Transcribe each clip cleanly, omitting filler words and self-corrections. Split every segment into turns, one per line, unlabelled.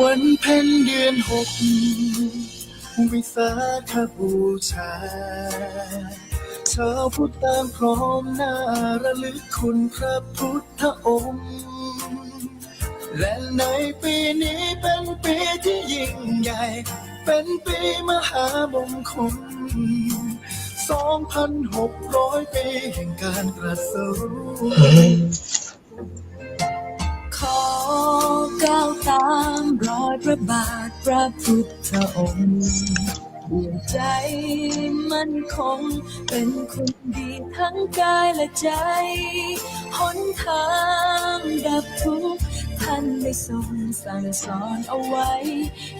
วันเพ็ญเดือน6วิสาขบูชาชาวพุทธต่างพร้อมหน้าระลึกคุณพระพุทธองค์ และในปีนี้เป็นปีที่ยิ่งใหญ่เป็นปีมหามงคล2,600 ปีแห่งการตรัสรู้ขอก้าวตามรอยพระบาทพระพุทธองค์ด้วยใจมั่นคงเป็นคนดีทั้งกายและใจหนทางดับทุกข์ท่านได้ทรงสั่งสอนเอาไว้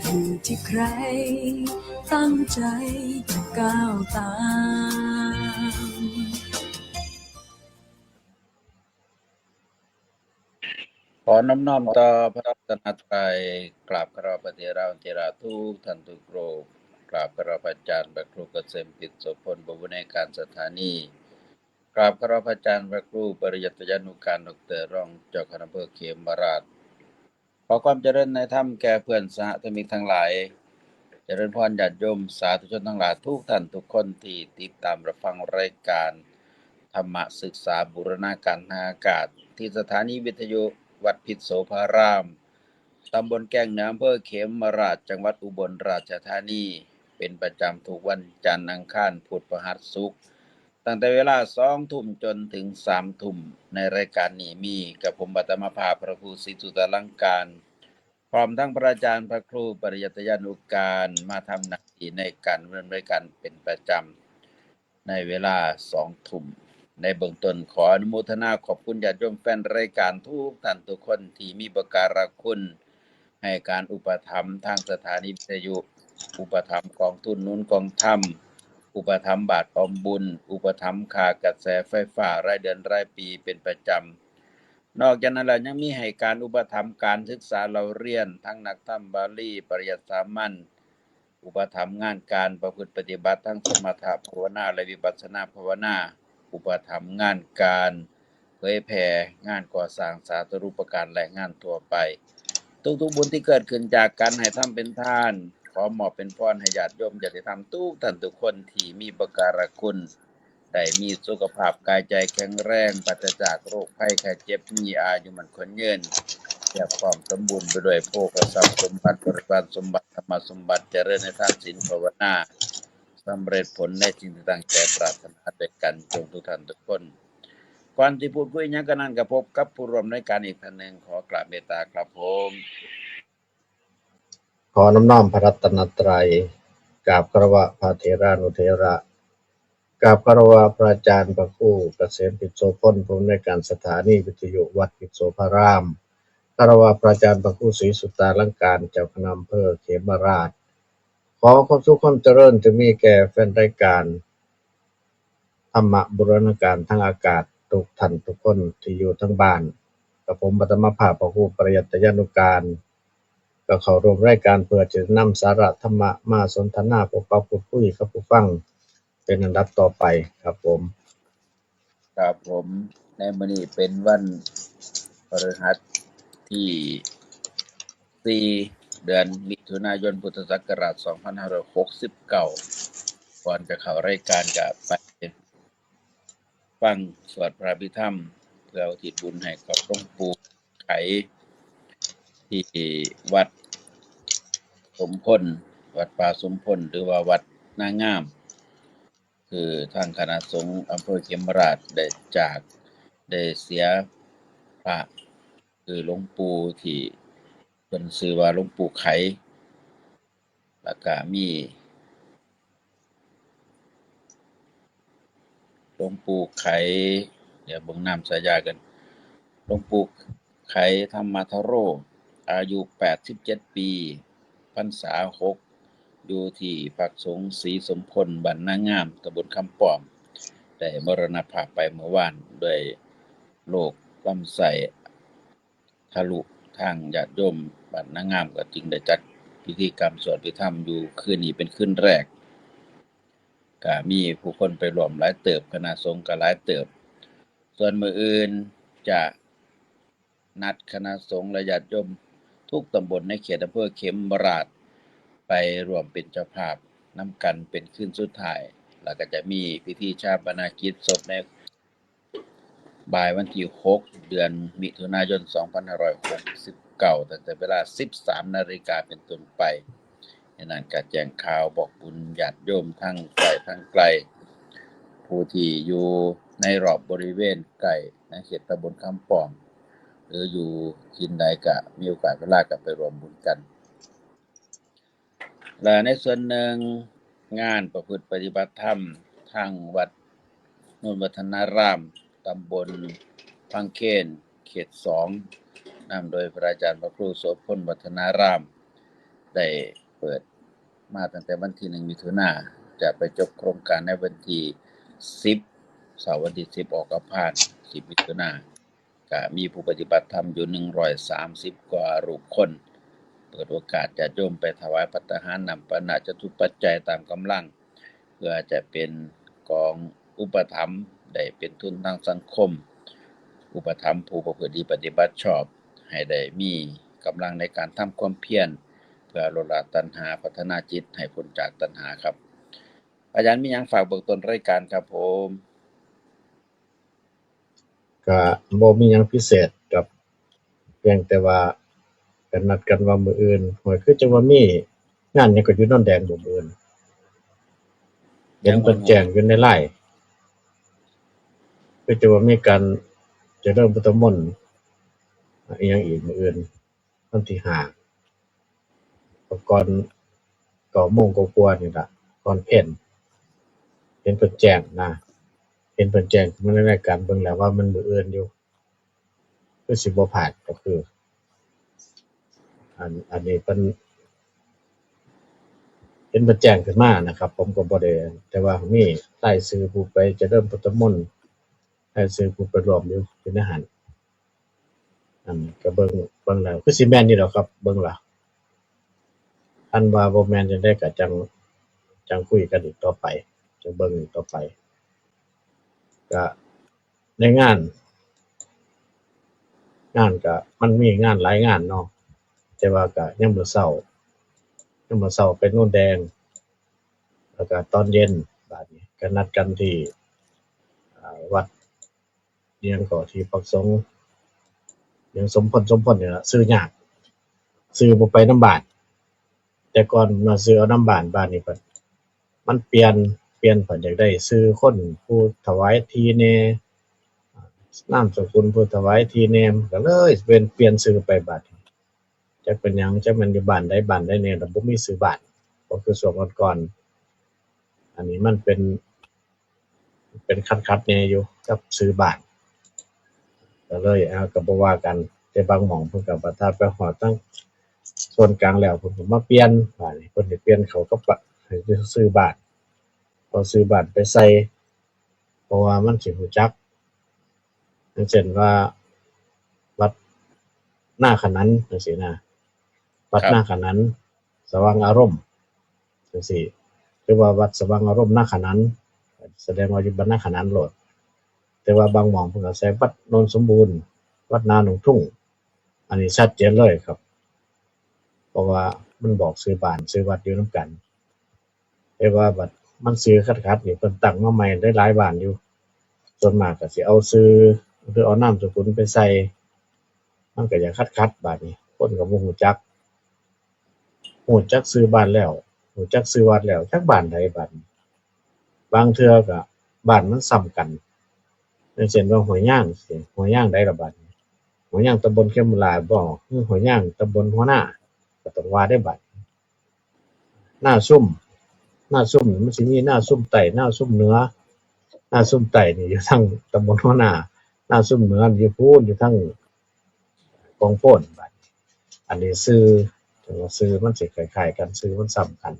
อยู่ที่ใครตั้งใจจะก้าวตาม
ขอน้อมต่อพระรัตนตรัยกราบคารวะพระเถระเถระทุกท่านทุกรูปกราบคารวะอาจารย์พระครูเกษมกิจโสพลบวรในการสถานีกราบคารวะอาจารย์พระครูปริยัติยานุการดร.รองเจ้าคณะอำเภอเขมราชขอความเจริญในธรรมแก่เพื่อนสหธรรมิกทั้งหลายเจริญพรญาติโยมสาธุชนทั้งหลายทุกท่านทุกคนที่ติดตามรับฟังรายการธรรมศึกษาบูรณาการทางอากาศที่สถานีวิทยุวัดพิษโสภารามตำบลแก้งเหนืออำเภอเขมราชจังหวัดอุบลราชธานีเป็นประจำทุกวันจันทร์อังคารพุธพฤหัสศุกร์ตั้งแต่เวลา 20:00 นจนถึง 3:00 นในรายการนี้มีกับผมปัตมภาพระครูศรีสุตลังการพร้อมทั้งพระอาจารย์พระครูปริยัติยานุการมาทำหน้าที่ในการดำเนินรายการเป็นประจำในเวลา 20:00 นในเบื้องต้นขออนุโมทนาขอบคุณญาติโยมแฟนรายการทุกท่านทุกคนที่มีอุปการะคุณให้การอุปถัมภ์ทางสถานีวิทยุอุปถัมภ์กองทุนนุนกองธรรมอุปถัมภ์บาทออมบุญอุปถัมภ์ค่ากระแสไฟฟ้ารายเดือนรายปีเป็นประจำนอกจากนั้นแล้วยังมีให้การอุปถัมภ์การศึกษาเราเรียนทั้งนักธรรมบาลีปริยัติสามัญอุปถัมภ์งานการประพฤติปฏิบัติทั้งสมถะภาวนาและวิปัสสนาภาวนาอุปถัมภ์งานการเผยแผ่งานก่อสร้างสาธารณูปการและงานทั่วไปทุกบุญที่เกิดขึ้นจากการให้ทำเป็นทานขอมอบเป็นพรให้ญาติโยมญาติธรรมทุกท่านทุกคนที่มีอุปการะคุณได้มีสุขภาพกายใจแข็งแรงปราศจากโรคภัยไข้เจ็บมีอายุมั่นขวัญยืนและความสมบูรณ์ไปด้วยโภคทรัพย์สมบัติบริวารสมบัติธรรมสมบัติเจริญในทานศีลภาวนาสำเร็จผลในสิ่งที่ตั้งใจปรารถนาด้วยกันจงทุกท่านทุกคนก่อนที่พูดคุยหยังก็นั่นก็พบกับผู้ร่วมรายการอีกท่านหนึ่งขอกราบเมตตาครับผม
ขอน้อมพระรัตนตรัยกราบคารวะพระเถรานุเถระกราบคารวะพระอาจารย์พระครูเกษมกิจโสพลผู้อำนวยการสถานีวิทยุวัดพิษโสภารามคารวะพระอาจารย์พระครูศรีสุตาลังการเจ้าคณะอำเภอเขมราชขอความสุขความเจริญจะมีแก่แฟนรายการธรรมบูรณาการทางอากาศทุกท่านทุกคนที่อยู่ทั้งบ้านกับผมปัตมภาพพระครูปริยัติยานุการก็เข้าร่วมรายการเพื่อจะนำสาระธรรมะมาสนทนาพบปะพูดคุยกับผู้ฟังเป็นอันดับต่อไปครับผม
ครับผมในมื้อนี้เป็นวันพฤหัสที่ 4 เดือนมิถุนายนพุทธศักราช 2569ก่อนจะเข้ารายการก็ไปฟังสวดพระอภิธรรมเพื่ออุทิศบุญให้กับหลวงปู่ไขที่วัดสมพลวัดป่าสมพลหรือว่าวัดนางามคือทางคณะสงฆ์อำเภอเขมราชได้เสียพระคือหลวงปู่ที่เพิ่นชื่อว่าหลวงปู่ไขแล้วก็มีหลวงปู่ไขเดี๋ยวเบิ่งนามฉายากันหลวงปู่ไขธรรมทโรอายุ87ปีพรรษา6อยู่ที่ปักสงฆ์ศรีสมพลบ้านนางามตำบลคำป้อมได้มรณภาพไปเมื่อวานด้วยโรคลำไส้ทะลุทางญาติโยมบ้านนางามก็จึงได้จัดพิธีกรรมสวดอภิธรรมอยู่คืนนี้เป็นคืนแรกก็มีผู้คนไปร่วมหลายเติบคณะสงฆ์ก็หลายเติบส่วนมื้ออื่นจะนัดคณะสงฆ์และญาติโยม ทุกตำบลในเขตอำเภอเข็มราชไปรวมเป็นเจ้าภาพนํกันเป็นคืนสุดท้ายแล้วก็จะมีพิธีชาปนกิจศพในบ่ายวันที่6เดือนมิถุนายน2569ตั้งแต่เวลา 13 นาฬิกาเป็นต้นไปฉะนั้นก็แจ้งข่าวบอกบุญญาติโยมทั้งใกล้ทั้งไกลผู้ที่อยู่ในรอบบริเวณใกล้ในเขตตำบลคำป้อมหรืออยู่ที่ใดก็มีโอกาสเวลาก็ไปร่วมบุญกันและในส่วนหนึ่งงานประพฤติปฏิบัติธรรมทางวัดนนวัฒนารามตำบลพังเคนเขต2นำโดยพระอาจารย์พระครูโสพลวัฒนารามได้เปิดมาตั้งแต่วันที่1มิถุนายนจะไปจบโครงการในวันที่10เสาร์วันที่10ออกพาส10มิถุนายนก็มีผู้ปฏิบัติธรรมอยู่130กว่ารูปคนเปิดโอกาสญาติโยมไปถวายภัตตาหารนำปณะจตุปัจจัยตามกำลังเพื่อจะเป็นกองอุปถัมภ์ได้เป็นทุนทางสังคมอุปถัมภ์ผู้ประพฤติปฏิบัติชอบให้ได้มีกำลังในการทำความเพียรเพื่อลดละตัณหาพัฒนาจิตให้พ้นจากตัณหาครับอาจารย์มีหยังฝากเบิกต้นรายการครับผม
ก็บ่มีหยังพิเศษกับเพียงแต่ว่ากันนัดกันว่ามื้ออื่นหวยคือจังว่ามีงานหยังก็อยู่นนแดงบ่มื้ออื่นเห็นเพิ่นแจ้งอยู่ใน LINE คือจะว่ามีการเจริญพุทธมนต์อีหยังอีกมื้ออื่นวันที่5ก่อน9 โมงกว่าๆนี่ล่ะก่อนเพลเห็นเพิ่นแจ้งนะเห็นเพิ่นแจ้งมาในรายการเบิ่งแล้วว่ามันมื้ออื่นอยู่คือสิบ่พลาดก็คืออันนี้เพิ่นเห็นเพิ่นแจ้งขึ้นมานะครับผมก็บ่ได้แต่ว่ามีรายชื่อผู้ไปเจริญพุทธมนต์รายชื่อผู้ไปร่วมอยู่ในหั้นอันก็เบิ่งแล้วคือสิแม่นอยู่ดอกครับเบิ่งแล้วอันว่าบ่แม่นจั่งใดก็จังคุยกันอีกต่อไปจังเบิ่งอีกต่อไปก็ในงานก็มันมีงานหลายงานเนาะแต่ว่าก็ยามมื้อเช้าไปโน่นแดงแล้วก็ตอนเย็นบัดนี้ก็นัดกันที่วัดอิหยังก็ที่ปักสงฆ์หยังสมพลนี่ล่ะชื่อยากชื่อบ่ไปนำบ้านแต่ก่อนมาชื่อเอานำบ้านนี้เพิ่นมันเปลี่ยนเพิ่นอยากได้ชื่อคนผู้ถวายทีแหน่นามสกุลผู้ถวายทีแหน่ก็เลยเปลี่ยนชื่อไปบัดนี้จักเป็นหยังจักแม่นอยู่บ้านใดแน่แล้วบ่มีชื่อบ้านก็คือช่วงก่อนๆอันนี้มันเป็นคัดๆแหน่อยู่กับชื่อบ้านก็เลยก็บ่ว่ากันแต่บางหม้องเพิ่นก็ว่าถ้าไปฮอดทางส่วนกลางแล้วเพิ่นก็มาเปลี่ยนบัดนี้เพิ่นสิเปลี่ยนเข้ากับให้ชื่อบ้านเอาชื่อบ้านไปใส่เพราะว่ามันสิรู้จักอย่างเช่นว่าวัดนาขนันจังซี่นะวัดนาขนันสว่างอารมณ์จังซี่หรือว่าวัดสว่างอารมณ์นาขนันแสดงว่าอยู่บ้านนาขนันโลดแต่ว่าบางหม้องเพิ่นก็ใส่วัดโนนสมบูรณ์วัดนาหนองทุ่งอันนี้ชัดเจนเลยครับเพราะว่ามันบอกชื่อบ้านชื่อวัดอยู่นำกันแต่ว่าบัดมันชื่อคัดๆนี่เพิ่นตั้งมาใหม่ได้หลายบ้านอยู่ส่วนมากก็สิเอาชื่อหรือเอานามสกุลไปใส่มันก็จะคัดๆบัดนี้คนก็บ่รู้จักชื่อบ้านแล้วรู้จักชื่อวัดแล้วจักบ้านใดบัดนี้บางเทื่อก็บ้านมันซ้ำกันอย่างเช่นว่าห้วยย่างสิห้วยย่างใดล่ะบัดนี้ห้วยย่างตำบลเขมราชบ่คือห้วยย่างตำบลหัวหน้าก็ต้องว่าได้บัดหน้าซุ่มนี่มันสิมีหน้าซุ่มใต้หน้าซุ่มเหนือหน้าซุ่มใต้นี่อยู่ทางตำบลหัวหน้าหน้าซุ่มเหนือนี่อยู่พูนอยู่ทางกองโพนบัดอันนี้ชื่อถึงว่าชื่อมันสิคล้ายๆกันชื่อมันซ้ำกัน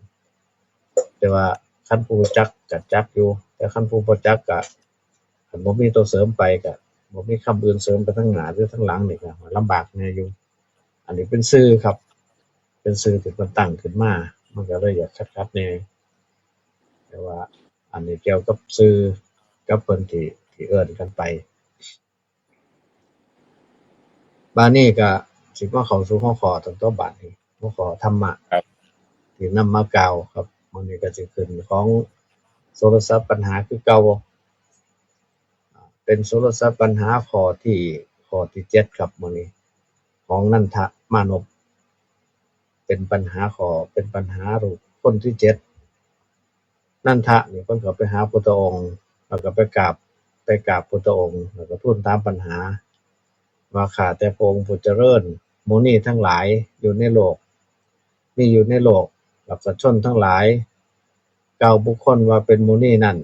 แต่ว่าคันผู้จักก็จักอยู่แต่คันผู้บ่จักก็คันบ่มีตัวเสริมไปก็บ่มีคำอื่นเสริมไปทางหน้าหรือทางหลังนี่ก็ลำบากแหน่อยู่อันนี้เป็นชื่อครับเป็นชื่อที่เพิ่นตั้งขึ้นมามันก็เลยอยากคัดๆแหน่แต่ว่าอันนี้เกี่ยวกับชื่อกับเพิ่นที่เอิ้นกันไปบัดนี้ก็ สิมาเข้าสู่หัวข้อตั้งแต่บัดนี้หัวข้อธรรมะ
ครับ
ที่นำมากล่าวครับมื้อนี้ก็สิขึ้นของโทรศัพท์ปัญหาคือเก่าเป็นโทรศัพท์ปัญหาข้อที่7ครับมื้อนี้ของนันทมานพเป็นปัญหารูปคนที่7นันทะนี่เพิ่นก็ไปหาพุทธองค์แล้วก็ไปกราบพุทธองค์แล้วก็ทูลถามปัญหาว่าข้าแต่พระองค์ผู้เจริญหมู่นี้ทั้งหลายอยู่ในโลกมีอยู่ในโลกแล้วก็ชนทั้งหลายกล่าวบุคคลว่าเป็นหมู่นี้นั้น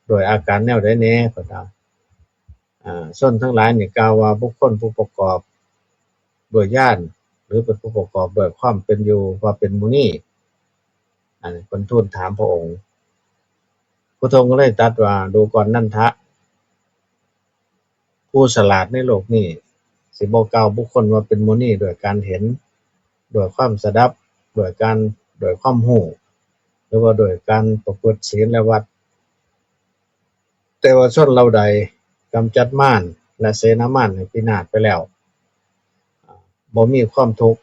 โดยอาการแนวใดแหน่เพิ่นว่าชนทั้งหลายนี่กล่าวว่าบุคคลผู้ประกอบด้วยญาณหรือเป็นผู้ประกอบด้วยความเป็นอยู่ว่าเป็นหมู่นี้อันนี้เพิ่นทูลถามพระองค์พระองค์ก็เลยตรัสว่าดูก่อนนันทะผู้ฉลาดในโลกนี้สิบ่กล่าวบุคคลว่าเป็นหมู่นี้ด้วยการเห็นด้วยความสดับด้วยความรู้หรือว่าด้วยการประพฤติศีลและวัดแต่ว่าชนเหล่าใดกำจัดมารและเสนามารให้พินาศไปแล้วบ่มีความทุกข์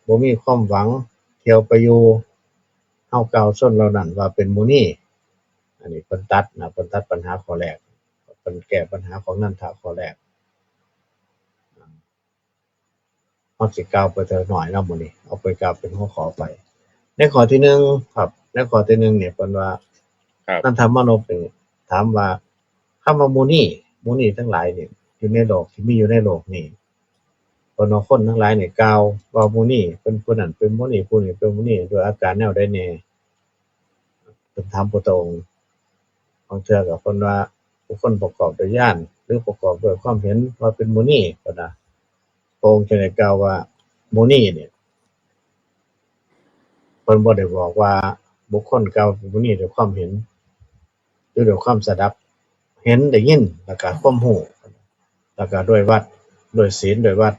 บ่มีความหวังเที่ยวไปอยู่เฮากล่าวชนเหล่านั้นว่าเป็นหมู่นี้อันนี้เพิ่นตัดปัญหาข้อแรกเพิ่นแก้ปัญหาของนันทะข้อแรกเฮาสิกล่าวไปเท่าน้อยเนาะมื้อนี้เอาไปกล่าวเป็นหัวข้อไปในข้อที่1ครับในข้อที่1เนี่ยเพิ่นว่า
ครับ
นันทมานพนี่ถามว่าคำว่าหมู่นี้ทั้งหลายนี่อยู่ในโลกที่มีอยู่ในโลกนี้เพิ่นว่าคนทั้งหลายนี่กล่าวว่าหมู่นี้เป็นผู้นั้นเป็นหมู่นี้ผู้นี้เป็นหมู่นี้ด้วยอาการแนวใดแหน่เพิ่นถามพุทธองค์บางเทื่อก็เพิ่นว่าบุคคลประกอบด้วยญาณหรือประกอบด้วยความเห็นว่าเป็นหมู่นี้ก็ได้พระองค์จึงได้กล่าวว่าหมู่นี้เนี่ยเพิ่นบ่ได้บอกว่าบุคคลกล่าวเป็นหมู่นี้ด้วยความเห็นหรือด้วยความสดับเห็นได้ยินแล้วก็ความรู้แล้วก็ด้วยวัดด้วยศีลด้วยวัด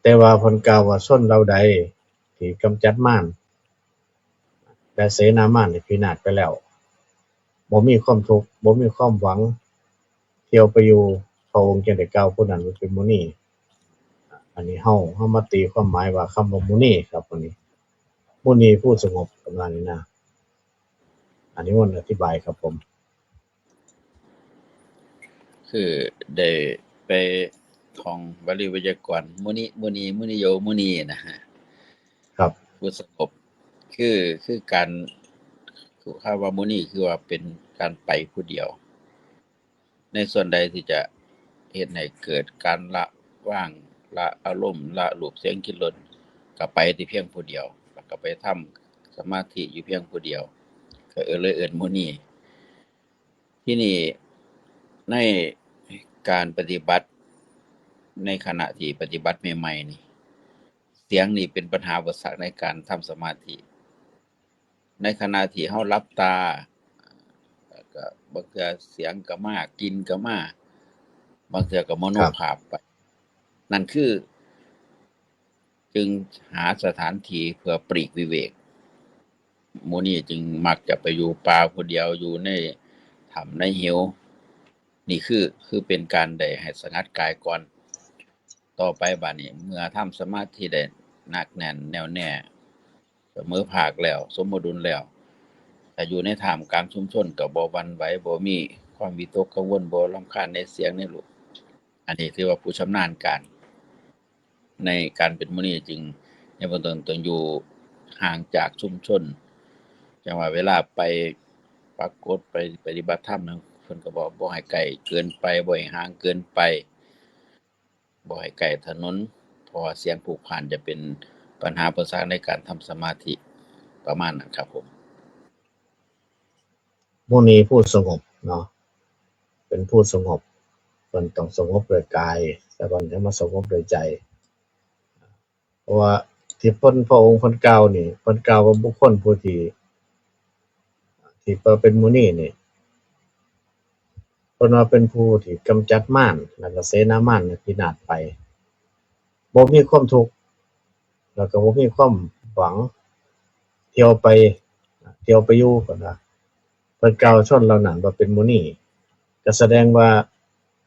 แต่ว่าเพิ่นกล่าวว่าชนเหล่าใดที่กำจัดมารและเสนามารให้พินาศไปแล้วบ่มีความทุกข์บ่มีความหวังเที่ยวไปอยู่พระองค์จึงได้กล่าวผู้นั้นว่าเป็นหมู่นี้อันนี้เฮามาตีความหมายว่าคำว่าหมู่นี้ครับอันนี้หมู่นี้ผู้สงบประมาณนี้นะอันนี้มันอธิบายครับผม
คือได้ไปท่องบาลีไวยากรณ์มุนิโยมุนีนะฮะ
ครับ
ผู้สงบคือการคือคำว่ามุนีคือว่าเป็นการไปผู้เดียว ในส่วนใดที่จะเฮ็ดให้เกิดการละว่างละอารมณ์ละรูปเสียงกลิ่นรสก็ไปที่เพียงผู้เดียวแล้วก็ไปทำสมาธิอยู่เพียงผู้เดียวก็เลยเอิ้นมุนีที่นี่ในการปฏิบัติในขณะที่ปฏิบัติใหม่ๆนี่เสียงนี่เป็นปัญหาอุปสรรคในการทำสมาธิในขณะที่เฮาหลับตาก็บางเทื่อเสียงก็มากลิ่นก็มาบางเทื่อก็มโนภาพไปนั่นคือจึงหาสถานที่เพื่อปลีกวิเวกหมู่นี้จึงมักจะไปอยู่ป่าผู้เดียวอยู่ในถ้ำในเหวนี่คือเป็นการได้ให้สงัดกายก่อนต่อไปบัดนี้เมื่อทำสมาธิได้หนักแน่นแน่วแน่เสมอภาคแล้วสมดุลแล้วถ้าอยู่ในท่ามกลางชุมชนก็บ่หวั่นไหวบ่มีความวิตกกังวลบ่รำคาญในเสียงในรูปอันนี้ถือว่าผู้ชำนาญการในการเป็นมุนีจึงในเบื้องต้นต้องอยู่ห่างจากชุมชนจังว่าเวลาไปปรากฏไปปฏิบัติธรรมนั้นเพิ่นก็บอกบ่ให้ไกลเกินไปบ่ให้ห่างเกินไปบ่ให้ใกล้ถนนเพราะว่าเสียงผุกผ่านจะเป็นปัญหาอุปสรรคในการทำสมาธิประมาณนั้นครับผม
หมู่นี้ผู้สงบเนาะเป็นผู้สงบเพิ่นต้องสงบด้วยกายแต่ก่อนจะมาสงบด้วยใจเพราะว่าที่พระองค์เพิ่นกล่าวนี่เพิ่นกล่าวว่าบุคคลผู้ที่เป็นหมู่นี้นี่เพิ่นว่าเป็นผู้ที่กำจัดมารแล้วก็เสนามารให้พินาศไปบ่มีความทุกข์แล้วก็บ่มีความหวังเที่ยวไปอยู่ก็นะเพิ่นกล่าวชนเหล่านั้นว่าเป็นหมู่นี้ก็แสดงว่า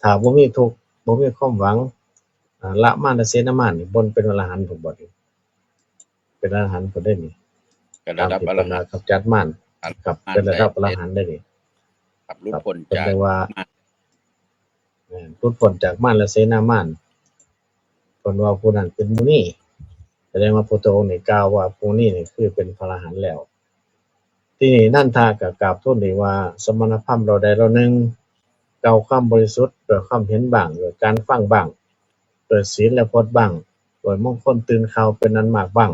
ถ้าบ่มีทุกข์บ่มีความหวัง ละมานเสนามานนี่บนเป็นอรหันต์ผมบ่นี่เป็นอรหันต์ผมได้นี่
ก็ระ
ตาม
ดับอร
ที่เพิ่น
หันต์
กำจัดมาร
อร
ครับ
หันต์ได้
เป็นระดับอร
ได้
หันต์ได้นี่
ครับหลุ
ครับ
ดพ้นจาก
เพิ่นเรียกว่า
มาร
หลุดพ้นจากมารและเสนามานเพิ่นว่าผู้นั้นเป็นมุนีแสดงว่าพุทธองค์นี่กล่าวว่าผู้นี้นี่คือเป็นพระอรหันต์แล้ว ที่นี่นันทาก็กราบทูลอีกว่าสมณพราหมณ์เราใดเราหนึ่งกล่าวความบริสุทธิ์ด้วยความเห็นบ้างด้วยการฟังบ้างด้วยศีลและพจน์บ้างด้วยมงคลตื่นข่าวเป็นอันมากบ้าง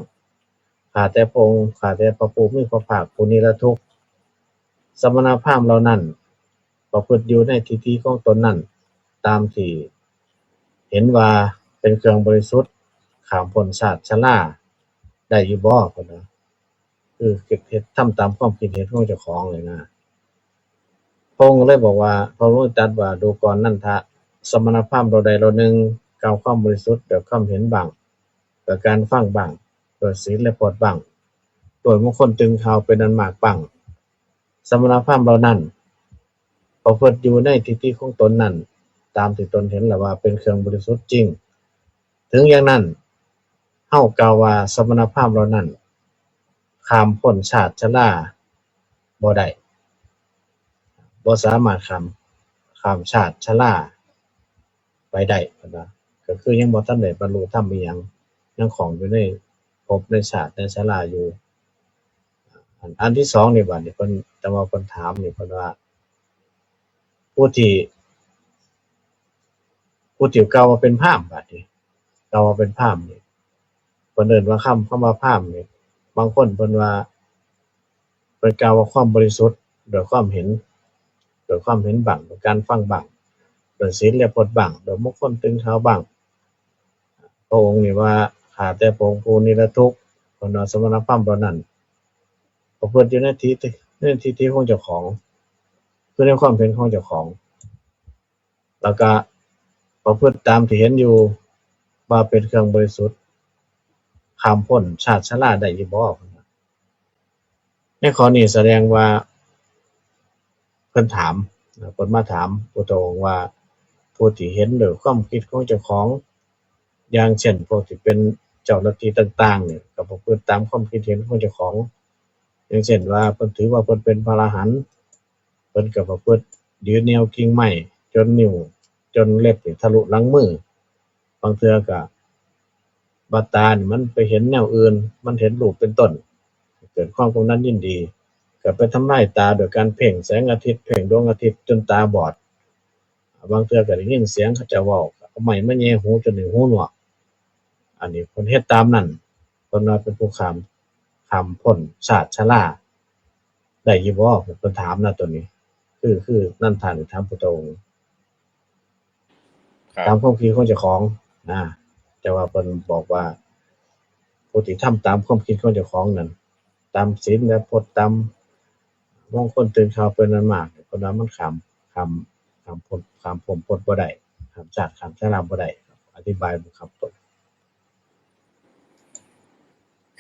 ข้าแต่พระองค์ข้าแต่พระผู้มีพระภาคผู้นิรทุกข์สมณพราหมณ์เหล่านั้นประพฤติอยู่ในทิฏฐิของตนนั้นตามที่เห็นว่าเป็นเครื่องบริสุทธิ์ข้ามพ้นชาติชราได้อยู่บ่พุ่นน่ะคือเฮ็ดทำตามความคิดเห็นของเจ้าของเลยนะพระองค์เลยบอกว่าพระองค์ตรัสว่าดูก่อนนันทะสมณพราหมณ์เราใดเราหนึ่งกล่าวความบริสุทธิ์ด้วยความเห็นบ้างด้วยการฟังบ้างด้วยศีลและพจน์บ้างด้วยมงคลตึงข่าวเป็นอันมากบ้างสมณพราหมณ์เหล่านั้นประพฤติอยู่ในทิฏฐิของตนนั้นตามที่ตนเห็นแล้วว่าเป็นเครื่องบริสุทธิ์จริงถึงอย่างนั้นเฮากล่าวว่าสมณพราหมณ์เหล่านั้นข้ามพ้นชาติชราบ่ได้บ่สามารถข้ามชาติชราไปได้พุ่นว่าก็คือยังบ่ทันได้บรรลุธรรมอิหยังยังคล้องอยู่ในภพในชาติในชราอยู่อันที่สองนี่บัดนี้เพิ่นแต่ว่าเพิ่นถามนี่เพิ่นว่าผู้ที่กล่าวว่าเป็นพราหมณ์บัดนี้กล่าวว่าเป็นพราหมณ์นี่เพิ่นเอิ้นว่าคำว่าพราหมณ์นี่บางคนเพิ่นว่าเพิ่นกล่าวว่าความบริสุทธิ์ด้วยความเห็นบ้างด้วยการฟังบ้างด้วยศีลและพจน์บ้างด้วยมงคลตึงเท้าบ้างพระองค์นี่ว่าข้าแต่พระองค์ผู้นิรทุกข์เพิ่นว่าสมณพราหมณ์เหล่านั้นประพฤติอยู่ในทิฏฐิของเจ้าของคือในความเห็นของเจ้าของแล้วก็ประพฤติตามที่เห็นอยู่ว่าเป็นเครื่องบริสุทธิ์ข้ามพ้นชาติชราได้อยู่บ่เพิ่นว่าในข้อนี้แสดงว่าเพิ่นถามเพิ่นมาถามพุทธองค์ว่าผู้ที่เห็นด้วยความคิดของเจ้าของอย่างเช่นพวกที่เป็นเจ้าลัทธิต่างๆนี่ก็ประพฤติตามความคิดเห็นของเจ้าของอย่างเช่นว่าเพิ่นถือว่าเพิ่นเป็นพระอรหันต์เพิ่นก็ประพฤติยืนแนวกิ่งไม้จนนิ้วจนเล็บนี่ทะลุหลังมือบางเทื่อก็บัดตานี่มันไปเห็นแนวอื่นมันเห็นรูปเป็นต้นเกิดความกำนัดยินดีก็ไปทำลายตาโดยการเพ่งแสงอาทิตย์เพ่งดวงอาทิตย์จนตาบอดบางเทื่อก็ได้ยินเสียงเขาเจ้าเว้าก็เอาไม้มาแหย่หูจนถึงหูหนวกอันนี้เพิ่นเฮ็ดตามนั้นเพิ่นว่าเป็นผู้ข้ามพ้นชาติชราได้อยู่บ่เพิ่นถามนะตัวนี้คือนันทานี่ถามพุทธองค์
ครั
ตามความ
บ
คิดของเจ้าของนะแต่ว่าเพิ่นบอกว่าผู้ที่ทำตามความคิดของเจ้าของนั้นตามศีลและพจน์ตามมงคลตื่นข่าวเป็นอันมากเพิ่นว่ามันข้ามพ้นบ่ได้ข้ามชาติข้ามชราบ่ได้ครับอธิบายบ่ครับผม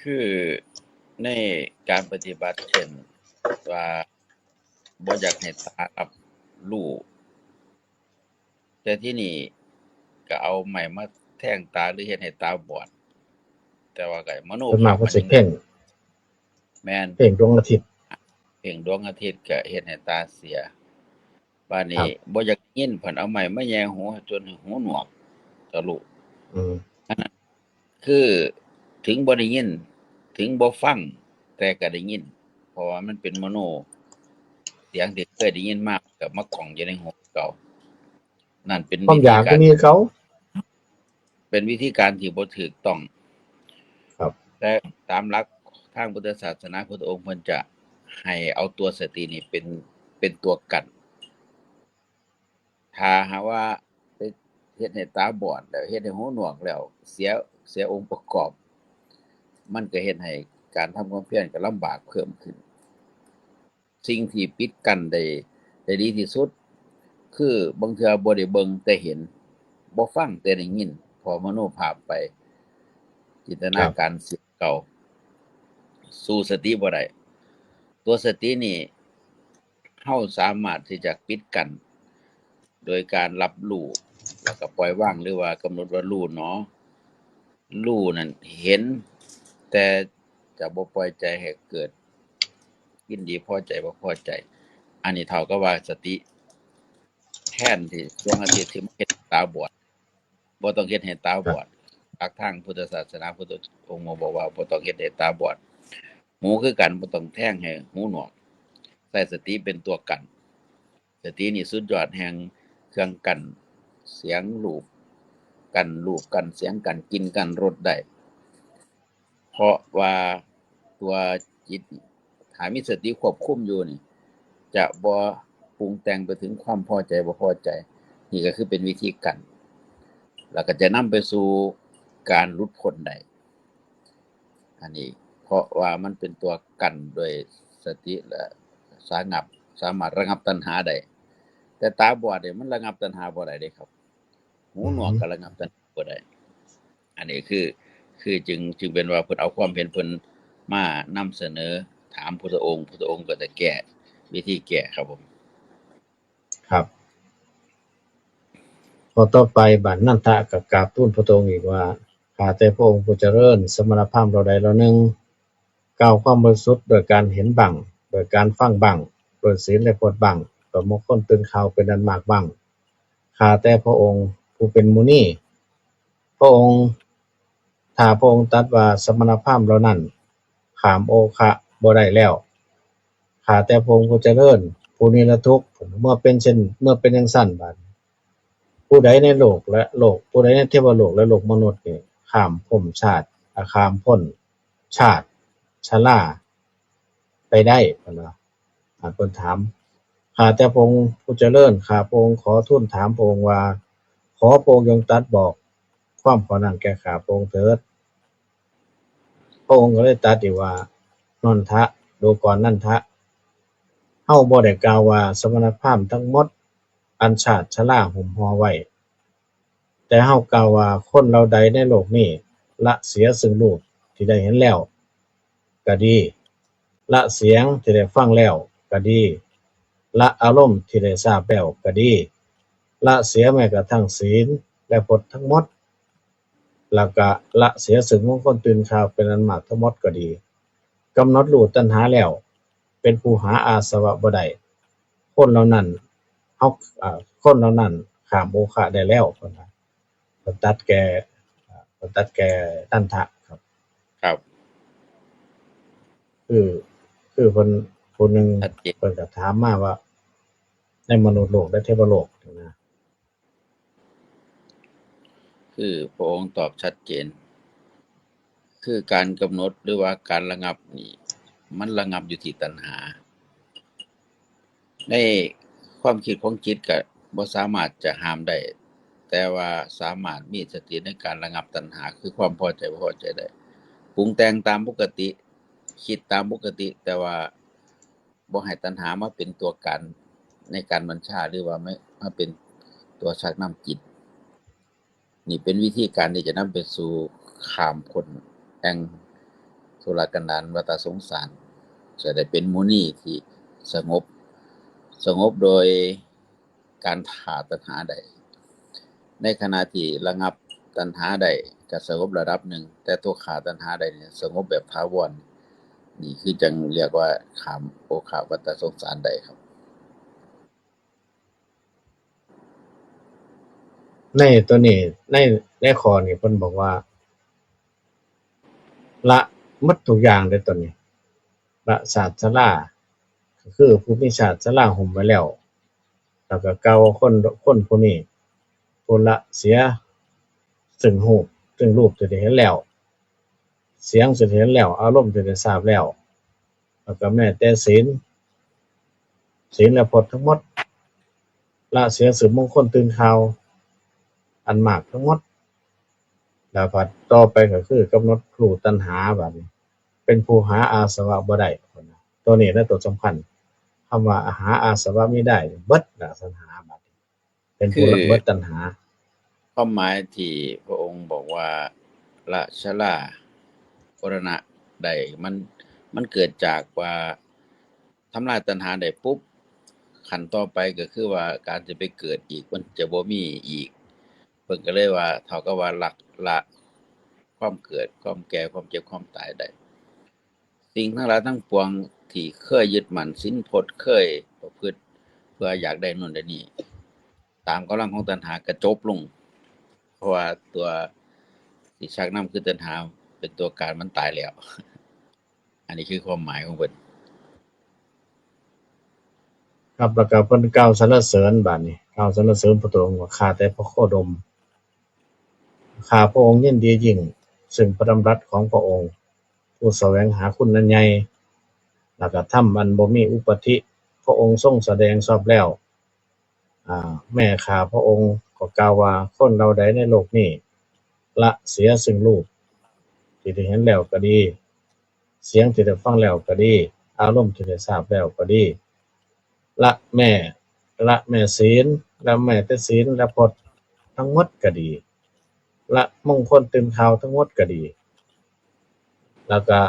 คือในการปฏิบัติเช่นว่าบ่อยากให้ตารับรู้แต่ที่นี่ก็เอาไม้มาแทงตาหรือเฮ็ดให้ตาบอดแต่ว่าก็มโน
ส่วนมาก
ภาพ
เพิ่นสิ
มันจั่งใดแม่น
เพ่งดวงอาทิตย์
เพ่งดวงอาทิตย์ก็เฮ็ดให้ตาเสียบัดนี้
ครับ
บ่อยากได้ยินเพิ่นเอาไม้มาแหย่หูจนหูหนวกทะลุ
อืม
อันนั้นคือถึงบ่ได้ยินถึงบ่ฟังแต่ก็ได้ยินเพราะว่ามันเป็นมโนเสียงที่เคยได้ยินมาก็มาก้องอยู่ในหูเก่านั่นเป็น
ความอยากก็
วิธีการ
มีคือเก่า
ที่บ่ถูกต้อง
ครับ
แต่ตามหลักทางพุทธศาสนาพุทธองค์เพิ่นจะให้เอาตัวสตินี่เป็นตัวกั้นถ้าหากว่าไปเฮ็ดให้ตาบอดแล้วเฮ็ดให้หูหนวกแล้วเสียองค์ประกอบมันก็เฮ็ดให้การทำความเพียรก็ลำบากเพิ่มขึ้นสิ่งที่ปิดกั้นได้ดีที่สุดคือบางเทื่อบ่ได้เบิ่งแต่เห็นบ่ฟังแต่ได้ยินพอมโนภาพไปจินต
ครับ
นาการสิเก่าสู่สติบ่ได้ตัวสตินี่เฮาสามารถที่จะปิดกั้นโดยการรับรู้ แล้วก็ปล่อยวางหรือว่ากำหนดว่ารู้เนาะรู้นั่นเห็น แต่จะบ่ปล่อยใจให้เกิดยินดีพอใจบ่พอใจ อันนี้เท่ากับว่าสติแทนที่ดวงอาทิตย์ที่มันเฮ็ดตาบอดบ่ต้องเฮ็ดให้ตาบอดหลักทางพุทธศาสนาพุทธองค์บอกว่าบ่ต้องเฮ็ดให้ตาบอดหูคือกันบ่ต้องแท่งให้หูหนวกใช้สติเป็นตัวกันสตินี่สุดยอดแห่งเครื่องกั้นเสียงรูปกันเสียงกันกลิ่นกันรสได้เพราะว่าตัวจิตถ้ามีสติควบคุมอยู่นี่จะบ่ปรุงแต่งไปถึงความพอใจบ่พอใจนี่ก็คือเป็นวิธีกันแล้วก็จะนำไปสู่การหลุดพ้นได้อันนี้เพราะว่ามันเป็นตัวกันด้วยสติและสามารถระงับตัณหาได้แต่ตาบอดเนี่ยมันระงับตัณหาบ่ได้เด้ครับหูหนวกก็ระงับตัณหาบ่ได้อันนี้คือจึงเป็นว่าเพิ่นเอาความเห็นเพิ่นมานำเสนอถามพุทธองค์ก็จะแก้วิธีแก้ครับผม
ครับพอต่อไปบัดนันทะก็กราบทูลพระองค์อีกว่าข้าแต่พระองค์ผู้เจริญสมณพราหมณ์เราใดเราหนึ่งกล่าวความบริสุทธิ์โดยการเห็นบังโดยการฟังบังโดยศีลและโพธิบังโดยมงคลตื่นข่าวเป็นอันมากบังข้าแต่พระองค์ผู้เป็นมุนีพระองค์ถ้าพระองค์ตรัสว่าสมณพราหมณ์เหล่านั้นขามโอคะบ่ได้แล้วข้าแต่พระองค์ผู้เจริญผู้นิรทุกข์เมื่อเป็นจังซั่นบัดผู้ใดในโลกและโลกผู้ใดในเทวโลกและโลกมนุษย์นี่ข้ามพ้นชาติข้ามพ้นชาติชราไปได้เพิ่นว่าเพิ่นถามข้าแต่พระองค์ผู้เจริญข้าพระองค์ขอทูลถามพระองค์ว่าขอพระองค์จงตรัสบอกความข้อนั้นแก่ข้าพระองค์เถิดพระองค์ก็เลยตรัสอีกว่านนทะดูก่อนนันทะเฮาบ่ได้กล่าวว่าสมณพราหมณ์ทั้งหมดอันชาติชราหุ้มห่อไว้แต่เฮากล่าวว่าคนเหล่าใดในโลกนี้ละเสียซึ่งรูปที่ได้เห็นแล้วก็ดีละเสียงที่ได้ฟังแล้วก็ดีละอารมณ์ที่ได้ทราบแล้วก็ดีละเสียแม้กระทั่งศีลและพจน์ทั้งหมดแล้วก็ละเสียซึ่งมงคลตื่นข่าวเป็นอันมากทั้งหมดก็ดีกำหนดรู้ตัณหาแล้วเป็นผู้หาอาสวะบ่ได้คนเหล่านั้นเฮาคนเหล่านั้นข้ามโอคะได้แล้วเพิ่นว่าเพิ่นตัดแก่ตัณหะครับ
ครับ
คือเพิ่นผู้หนึ่ง
ชัดเจน
เพิ่นก็ถามมาว่าในมนุษย์โลกและเทวโลกนี่นะ
คือพระองค์ตอบชัดเจน คือการกำหนดหรือว่าการระงับนี่มันระงับอยู่ที่ตัณหา ในความคิดของจิตก็บ่สามารถจะห้ามได้ แต่ว่าสามารถมีสติในการระงับตัณหาคือความพอใจบ่พอใจได้ปรุงแต่งตามปกติคิดตามปกติแต่ว่าบ่ให้ตัณหามาเป็นตัวการในการบัญชาหรือว่าไม่มาเป็นตัวชักนำจิตนี่เป็นวิธีการที่จะนำไปสู่ข้ามพ้นแห่งทุรกันดารวัฏสงสารจะได้เป็นมุนีที่สงบโดยการขาดตัณหาใดในขณะที่ระงับตัณหาใดก็สงบระดับหนึ่งแต่ตัวขาดตัณหาใดเนี่ยสงบแบบถาวรนี่คือจังเรียกว่าข้ามโอคะวัฏสงสารใดครับ
ในตัวนี้ในข้อนี้เพิ่นบอกว่าละหมดทุกอย่างเลยตัวนี้ละชาติชราก็คือผู้มีชาติชราหุ้มไว้แล้วแล้วก็กล่าวว่าคนผู้นี้ผู้ละเสียซึ่งรูปที่ได้เห็นแล้วเสียงที่ได้เห็นแล้วอารมณ์ที่ได้ทราบแล้วแล้วก็แม้แต่ศีลและพจน์ทั้งหมดละเสียซึ่งมงคลตื่นข่าวอันมากทั้งหมดแล้วบัดต่อไปก็คือกำหนดรู้ตัณหาบัดนี้เป็นผู้หาอาสวะบ่ได้ตัวนี้แหละตัวสำคัญคำว่าหาอาสวะมิได้เบิดละตัณหาบัดนี้เป็นผู้ละเบิดตัณหา
ความหมายที่พระองค์บอกว่าละชรามรณะใดมันเกิดจากว่าทำลายตัณหาได้ปุ๊บขั้นต่อไปก็คือว่าการจะไปเกิดอีกมันจะบ่มีอีก พิ่นก็เลยว่าเท่ากับว่าละความเกิดความแก่ความเจ็บความตายได้สิ่งทั้งหลายทั้งปวงที่เคยยึดมั่นศีลพจน์เคยประพฤติเพื่ออยากได้นู่นได้นี่ตามกำลังของตัณหาก็จบลงเพราะว่าตัวที่ชักนำคือตัณหาเป็นตัวการมันตายแล้วอันนี้คือความหมายของเพิ่น
ครับแล้วก็เพิ่นกล่าวสรรเสริญบัดนี้กล่าวสรรเสริญพระองค์ว่าข้าแต่พระโคดมข้าพระองค์ยินดียิ่งซึ่งพระดำรัสของพระองค์ผู้แสวงหาคุณนั้นใหญ่แล้วก็ธรรมอันบ่มีอุปธิพระองค์ทรงแสดงชอบแล้วแม้ข้าพระองค์ก็กล่าวว่าคนเราใดในโลกนี้ละเสียซึ่งรูปที่ได้เห็นแล้วก็ดีเสียงที่ได้ฟังแล้วก็ดีอารมณ์ที่ได้ทราบแล้วก็ดีละแม่ศีลและแม้แต่ศีลและพจน์ทั้งหมดก็ดีละมงคลตื่นข่าวทั้งหมดก็ดีแล้วก็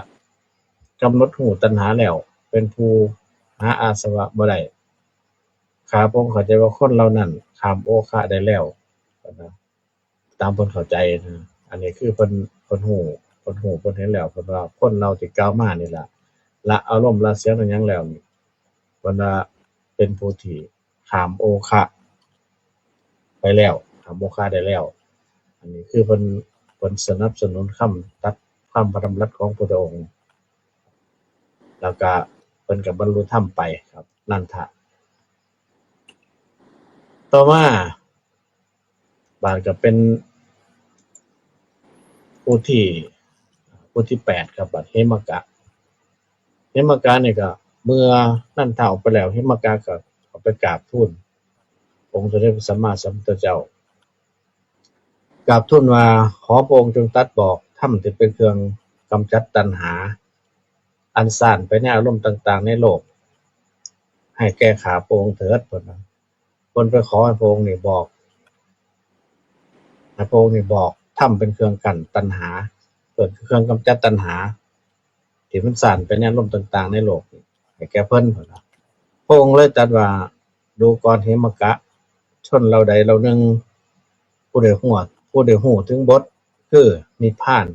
กำหนดหูตัณหาแล้วเป็นผู้หาอาสวะบ่ได้ข้าพระองค์เข้าใจว่าคนเหล่านั้นข้ามโอคะได้แล้วนะตามเพิ่นเข้าใจนะอันนี้คือเพิ่นฮู้เพิ่นเห็นแล้วเพิ่นว่าคนเราที่กล่าวมานี่ล่ะละอารมณ์ละเสียงละหยังแล้วนี่เพิ่นว่าเป็นผู้ที่ข้ามโอคะไปแล้วข้ามโอคะได้แล้วอันนี้คือเพิ่นสนับสนุนตัดคำพระดำรัสของพระพุทธองค์แล้วก็เพิ่นก็บรรลุธรรมไปครับนันทะต่อมาบาดก็เป็นผู้ที่8ครับบัดเหมกะนี่ก็เมื่อนันทะออกไปแล้วเหมกะก็เข้าไปกราบทูลองค์สมเด็จพระสัมมาสัมพุทธเจ้ากราบทูลว่าขอพระองค์จงตรัสบอกธรรมที่เป็นเครื่องกำจัดตัณหาอันซ่านไปในอารมณ์ต่างๆในโลกให้แก่ข้าพระองค์เถิดเพิ่นว่าเพิ่นไปขอให้พระองค์นี่บอกธรรมเป็นเครื่องกั้นตัณหาเกิดเครื่องกำจัดตัณหาที่มันซ่านไปในอารมณ์ต่างๆในโลกให้แก่เพิ่นเพิ่นว่าพระองค์เลยตรัสว่าดูก่อนเหมกะชนเราใดเราหนึ่งผู้ใดฮู้ถึงบทคือนิพพาน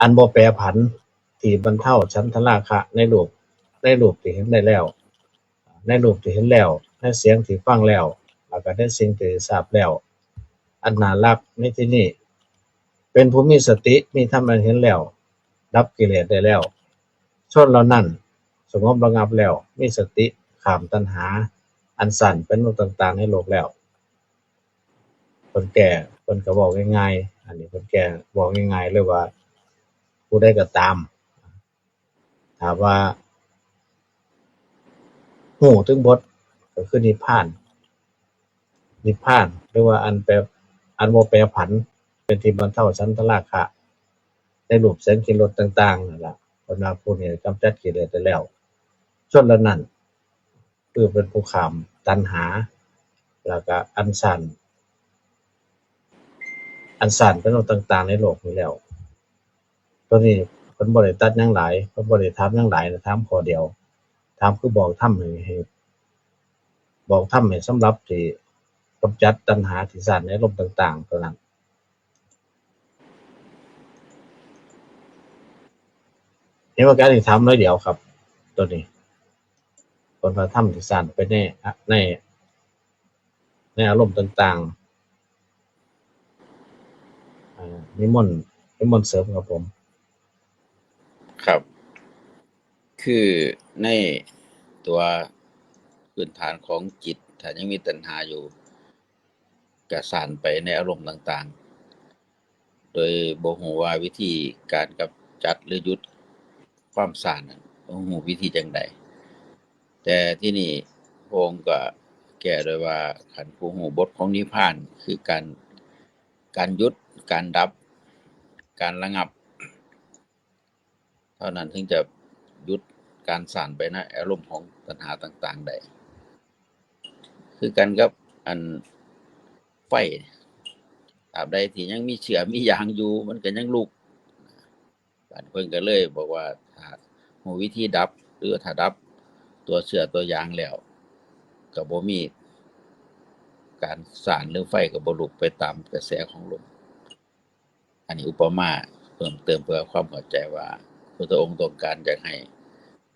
อันบ่แปรผันที่บรรเทาฉันทราคะในรูปที่เห็นได้แล้วในรูปที่เห็นแล้วในเสียงที่ฟังแล้วแล้วก็ในสิ่งที่ทราบแล้วอันน่ารักในที่นี้เป็นผู้มีสติมีธรรมอันเห็นแล้วดับกิเลสได้แล้วชนเหล่านั้นสงบระงับแล้วมีสติข้ามตัณหาอันสั่นเป็นรูปต่างๆในโลกแล้วคนแก่เพิ่นก็เว้าง่ายๆอันนี้คนแก่เว้าง่ายๆเลยว่าผู้ใดก็ตามถ้าว่าฮู้ถึงบทก็คือนิพพานหรือว่าอันบ่แปรผันเป็นที่บรรเทาฉันทราคะในรูปแสงสีรสต่างๆนั่นล่ะเพิ่นว่าผู้นี้กำจัดกิเลสได้แล้วชนเหล่านั้นคือเป็นผู้ข้ามตัณหาแล้วก็อันสั่นเป็นรูปต่างๆในโลกนี้แล้วตัวนี้เพิ่นบ่ได้ตัดหยังหลายเพิ่นบ่ได้ถามหยังหลายนะถามข้อเดียวถามคือบอกธรรมให้บอกธรรมให้สำหรับที่กำจัดตัณหาที่ซ่านในอารมณ์ต่างๆเท่านั้นเห็นว่าการที่ถามน้อยเดียวครับตัวนี้เพิ่นว่าธรรมที่ซ่านไปในอารมณ์ต่างๆนิมนต์เสริมครับผม
ครับ คือในตัวพื้นฐานของจิตถ้ายังมีตัณหาอยู่ก็ซ่านไปในอารมณ์ต่างๆโดยบ่ฮู้ว่าวิธีการกำจัดหรือหยุดความซ่านนั้นบ่ฮู้วิธีจั่งใดแต่ที่นี่พระองค์ก็แก้โดยว่าคันผู้ฮู้บทของนิพพานคือการหยุดการดับการระงับเท่านั้นถึงจะหยุดการซ่านไปในอารมณ์ของตัณหาต่างๆได้คือกันกับอันไฟตราบใดที่ยังมีเชื้อมียางอยู่มันก็ยังลุกบัดเพิ่นก็เลยบอกว่าถ้ารู้วิธีดับหรือถ้าดับตัวเชื้อตัวยางแล้วก็บ่มี การสานหรือไฟก็บ่ลุกไปตามกระแสของลมอันนี้อุปมาเพิ่มเติมเพื่อความเข้าใจว่าพระพุทธองค์ต้องการอยากให้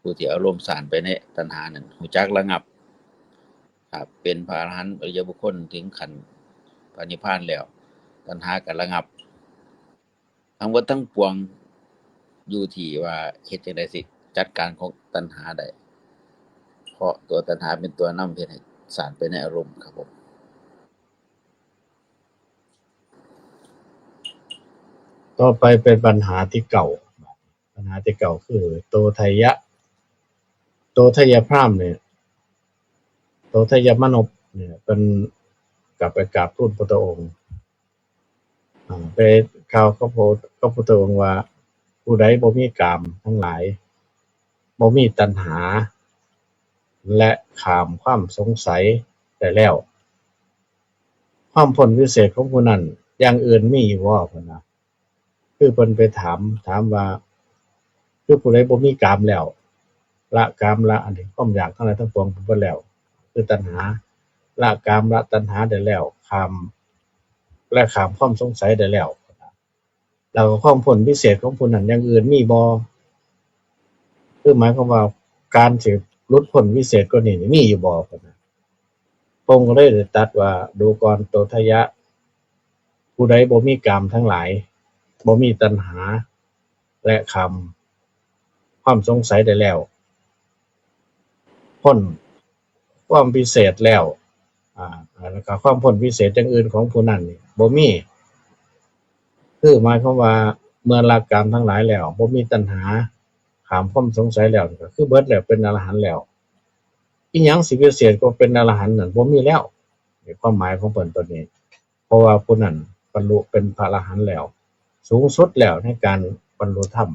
ผู้ที่อารมณ์สานไปในตัณหานั้นรู้จักระงับครับเป็นพระอรหันต์อริยบุคคลถึงขั้นพระนิพพานแล้วตัณหาก็ระงับทั้งหมดทั้งปวงอยู่ที่ว่าเฮ็ดจังได๋สิจัดการของตัณหาได้เพราะตัวตัณหาเป็นตัวนำเฮ็ดให้สานไปในอารมณ์ครับผม
ต่อไปเป็นปัญหาที่เก่าปัญหาที่เก่าคือโตทัยยะโตทัยยพราหมณ์เนี่ยโตทัยยมนพเนี่ยเป็นกลับไปกราบทูลพระพุทธองค์ไปกล่าวกับพระพุทธองค์ว่าผู้ใดบ่มีกามทั้งหลายบ่มีตัณหาและข้ามความสงสัยได้แล้วความพ้นวิเศษของผู้นั้นอย่างอื่นมีอยู่บ่เพิ่นว่าคือเพิ่นไปถามว่าคือผู้ใดบ่มีกามแล้วละกามละอันที่ความอยากทั้งหลายทั้งปวงเพิ่นแล้วคือตัณหาละกามละตัณหาได้แล้วข้ามความสงสัยได้แล้วแล้วความพ้นวิเศษของผู้นั้นอย่างอื่นมีบ่คือหมายความว่าการสิหลุดพ้นวิเศษกว่านี้นี่มีอยู่บ่เพิ่นน่ะพระองค์ก็เลยได้ตรัสว่าดูก่อนโตทัยยะผู้ใดบ่มีกามทั้งหลายบ่มีตัณหาและข้ามความสงสัยได้แล้วพ้นความพิเศษแล้วแล้วก็ความพ้นพิเศษอย่างอื่นของผู้นั้นนี่บ่มีคือหมายความว่าเมื่อละกามทั้งหลายแล้วบ่มีตัณหาข้ามความสงสัยแล้วก็คือเบิดแล้วเป็นอรหันต์แล้วอิหยังสิพิเศษกว่าเป็นอรหันต์นั่นบ่มีแล้วนี่ความหมายของเพิ่นตัวนี้เพราะว่าผู้นั้นบรรลุเป็นพระอรหันต์แล้วสูงสุดแล้วในการบรรลุธรรม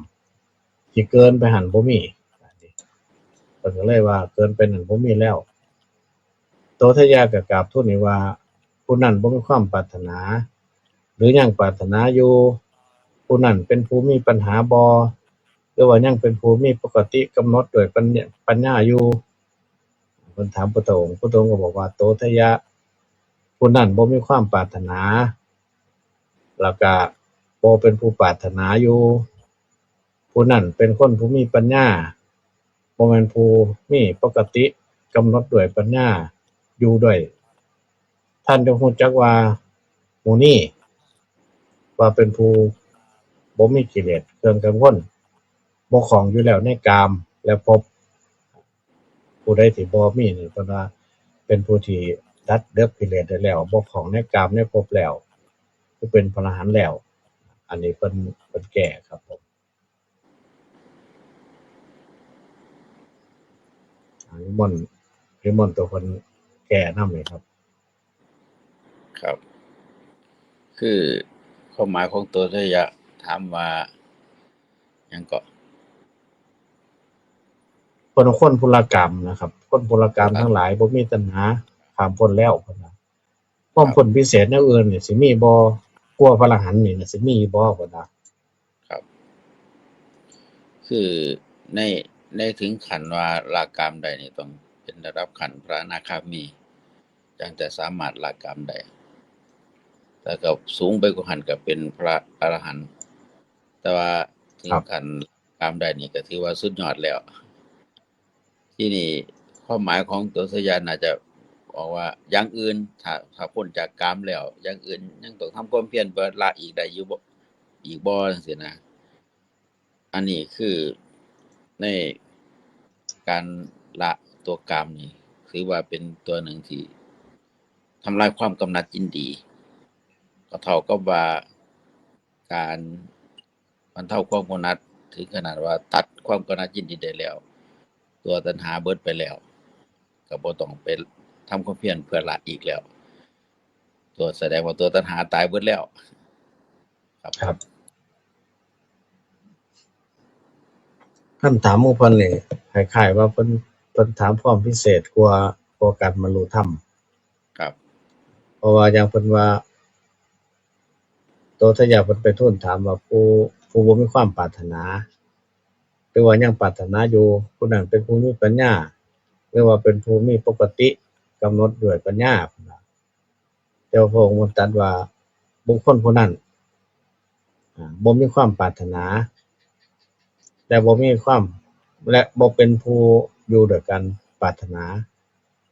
ที่เกินไปหั้นบ่มีเพิ่นก็เลยว่าเกินไปนั้นบ่มีแล้วโตทัยยะก็กราบทูลอีกว่าผู้นั้นบ่มีความปรารถนาหรือยังปรารถนาอยู่ผู้นั้นเป็นผู้มีปัญหาบ่หรือว่ายังเป็นผู้มีปกติกำหนดด้วยปัญญาอยู่เพิ่นถามพระพุทธองค์พระพุทธองค์ก็บอกว่าโตทัยยะผู้นั้นบ่มีความปรารถนาแล้วก็บ่เป็นผู้ปรารถนาอยู่ผู้นั้นเป็นคนผู้มีปัญญาบ่แม่นผู้มีปกติกำหนดด้วยปัญญาอยู่ด้วยท่านจงรู้จักว่าหมู่นี้ว่าเป็นผู้บ่มีกิเลสเครื่องกังวลบ่คล้องอยู่แล้วในกามและภพผู้ใดที่บ่มีนี่เพิ่นว่าเป็นผู้ที่ตัดกิเลสได้แล้วบ่คล้องในกามในภพแล้วคือเป็นพระอรหันต์แล้วอันนี้เพิ่นแก้ครับผมนิมนต์ตัวเพิ่นแก้นำเลยครับ
ครับคือความหมายของตัวทัยยะถามว่าหยังก็
คนพลกรรมนะครับคนพลกรรมทั้งหลายบ่มีตัณหาข้ามพ้นแล้วเพิ่นว่าความพ้นพิเศษแนวอื่นนี่สิมีบ่กว่าพระอรหันต์นี่น่ะสิมีบ่เพิ่นว่า
ครับคือในถึงขั้นว่าละกามได้นี่ต้องเป็นระดับขั้นพระอนาคามีจังจะสามารถละกามได้แต่ก็สูงไปกว่าหั้นก็เป็นพระอรหันต์แต่ว่าถึงขั้นกามได้นี่ก็ถือว่าสุดยอดแล้วที่นี่ความหมายของตัวสัญญาณน่าจะบอกว่าอย่างอื่นถ้าพ้นจากกามแล้วอย่างอื่นยังต้องทำความเพียรเพื่อละอีกได้อยู่บ่อีกบ่จังซี่นะอันนี้คือในการละตัวกามนี่ถือว่าเป็นตัวหนึ่งที่ทำลายความกำหนัดยินดีก็เท่ากับว่าการบรรเทาความกำหนัดถึงขนาดว่าตัดความกำหนัดยินดีได้แล้วตัวตัณหาเบิดไปแล้วก็บ่ต้องไปทำความเพียรเพื่อละอีกแล้วตัวแสดงว่าตัวตัณหาตายเบิดแล้ว
ครับคำถามของเพิ่นนี่คล้ายๆว่าเพิ่นถามความพิเศษกว่าการบรรลุธรรม
ครับ
เพราะว่าอย่างเพิ่นว่าโตทัยยะเพิ่นไปทูลถามว่าผู้บ่มีความปรารถนาหรือว่ายังปรารถนาอยู่ผู้นั้นเป็นผู้มีปัญญาหรือว่าเป็นผู้มีปกติกำหนดด้วยปัญญาพุ่นน่ะ แต่ว่าพระองค์ตรัสว่าบุคคลผู้นั้นบ่มีความปรารถนาและบ่มีความและบ่เป็นผู้อยู่ด้วยกันปรารถนา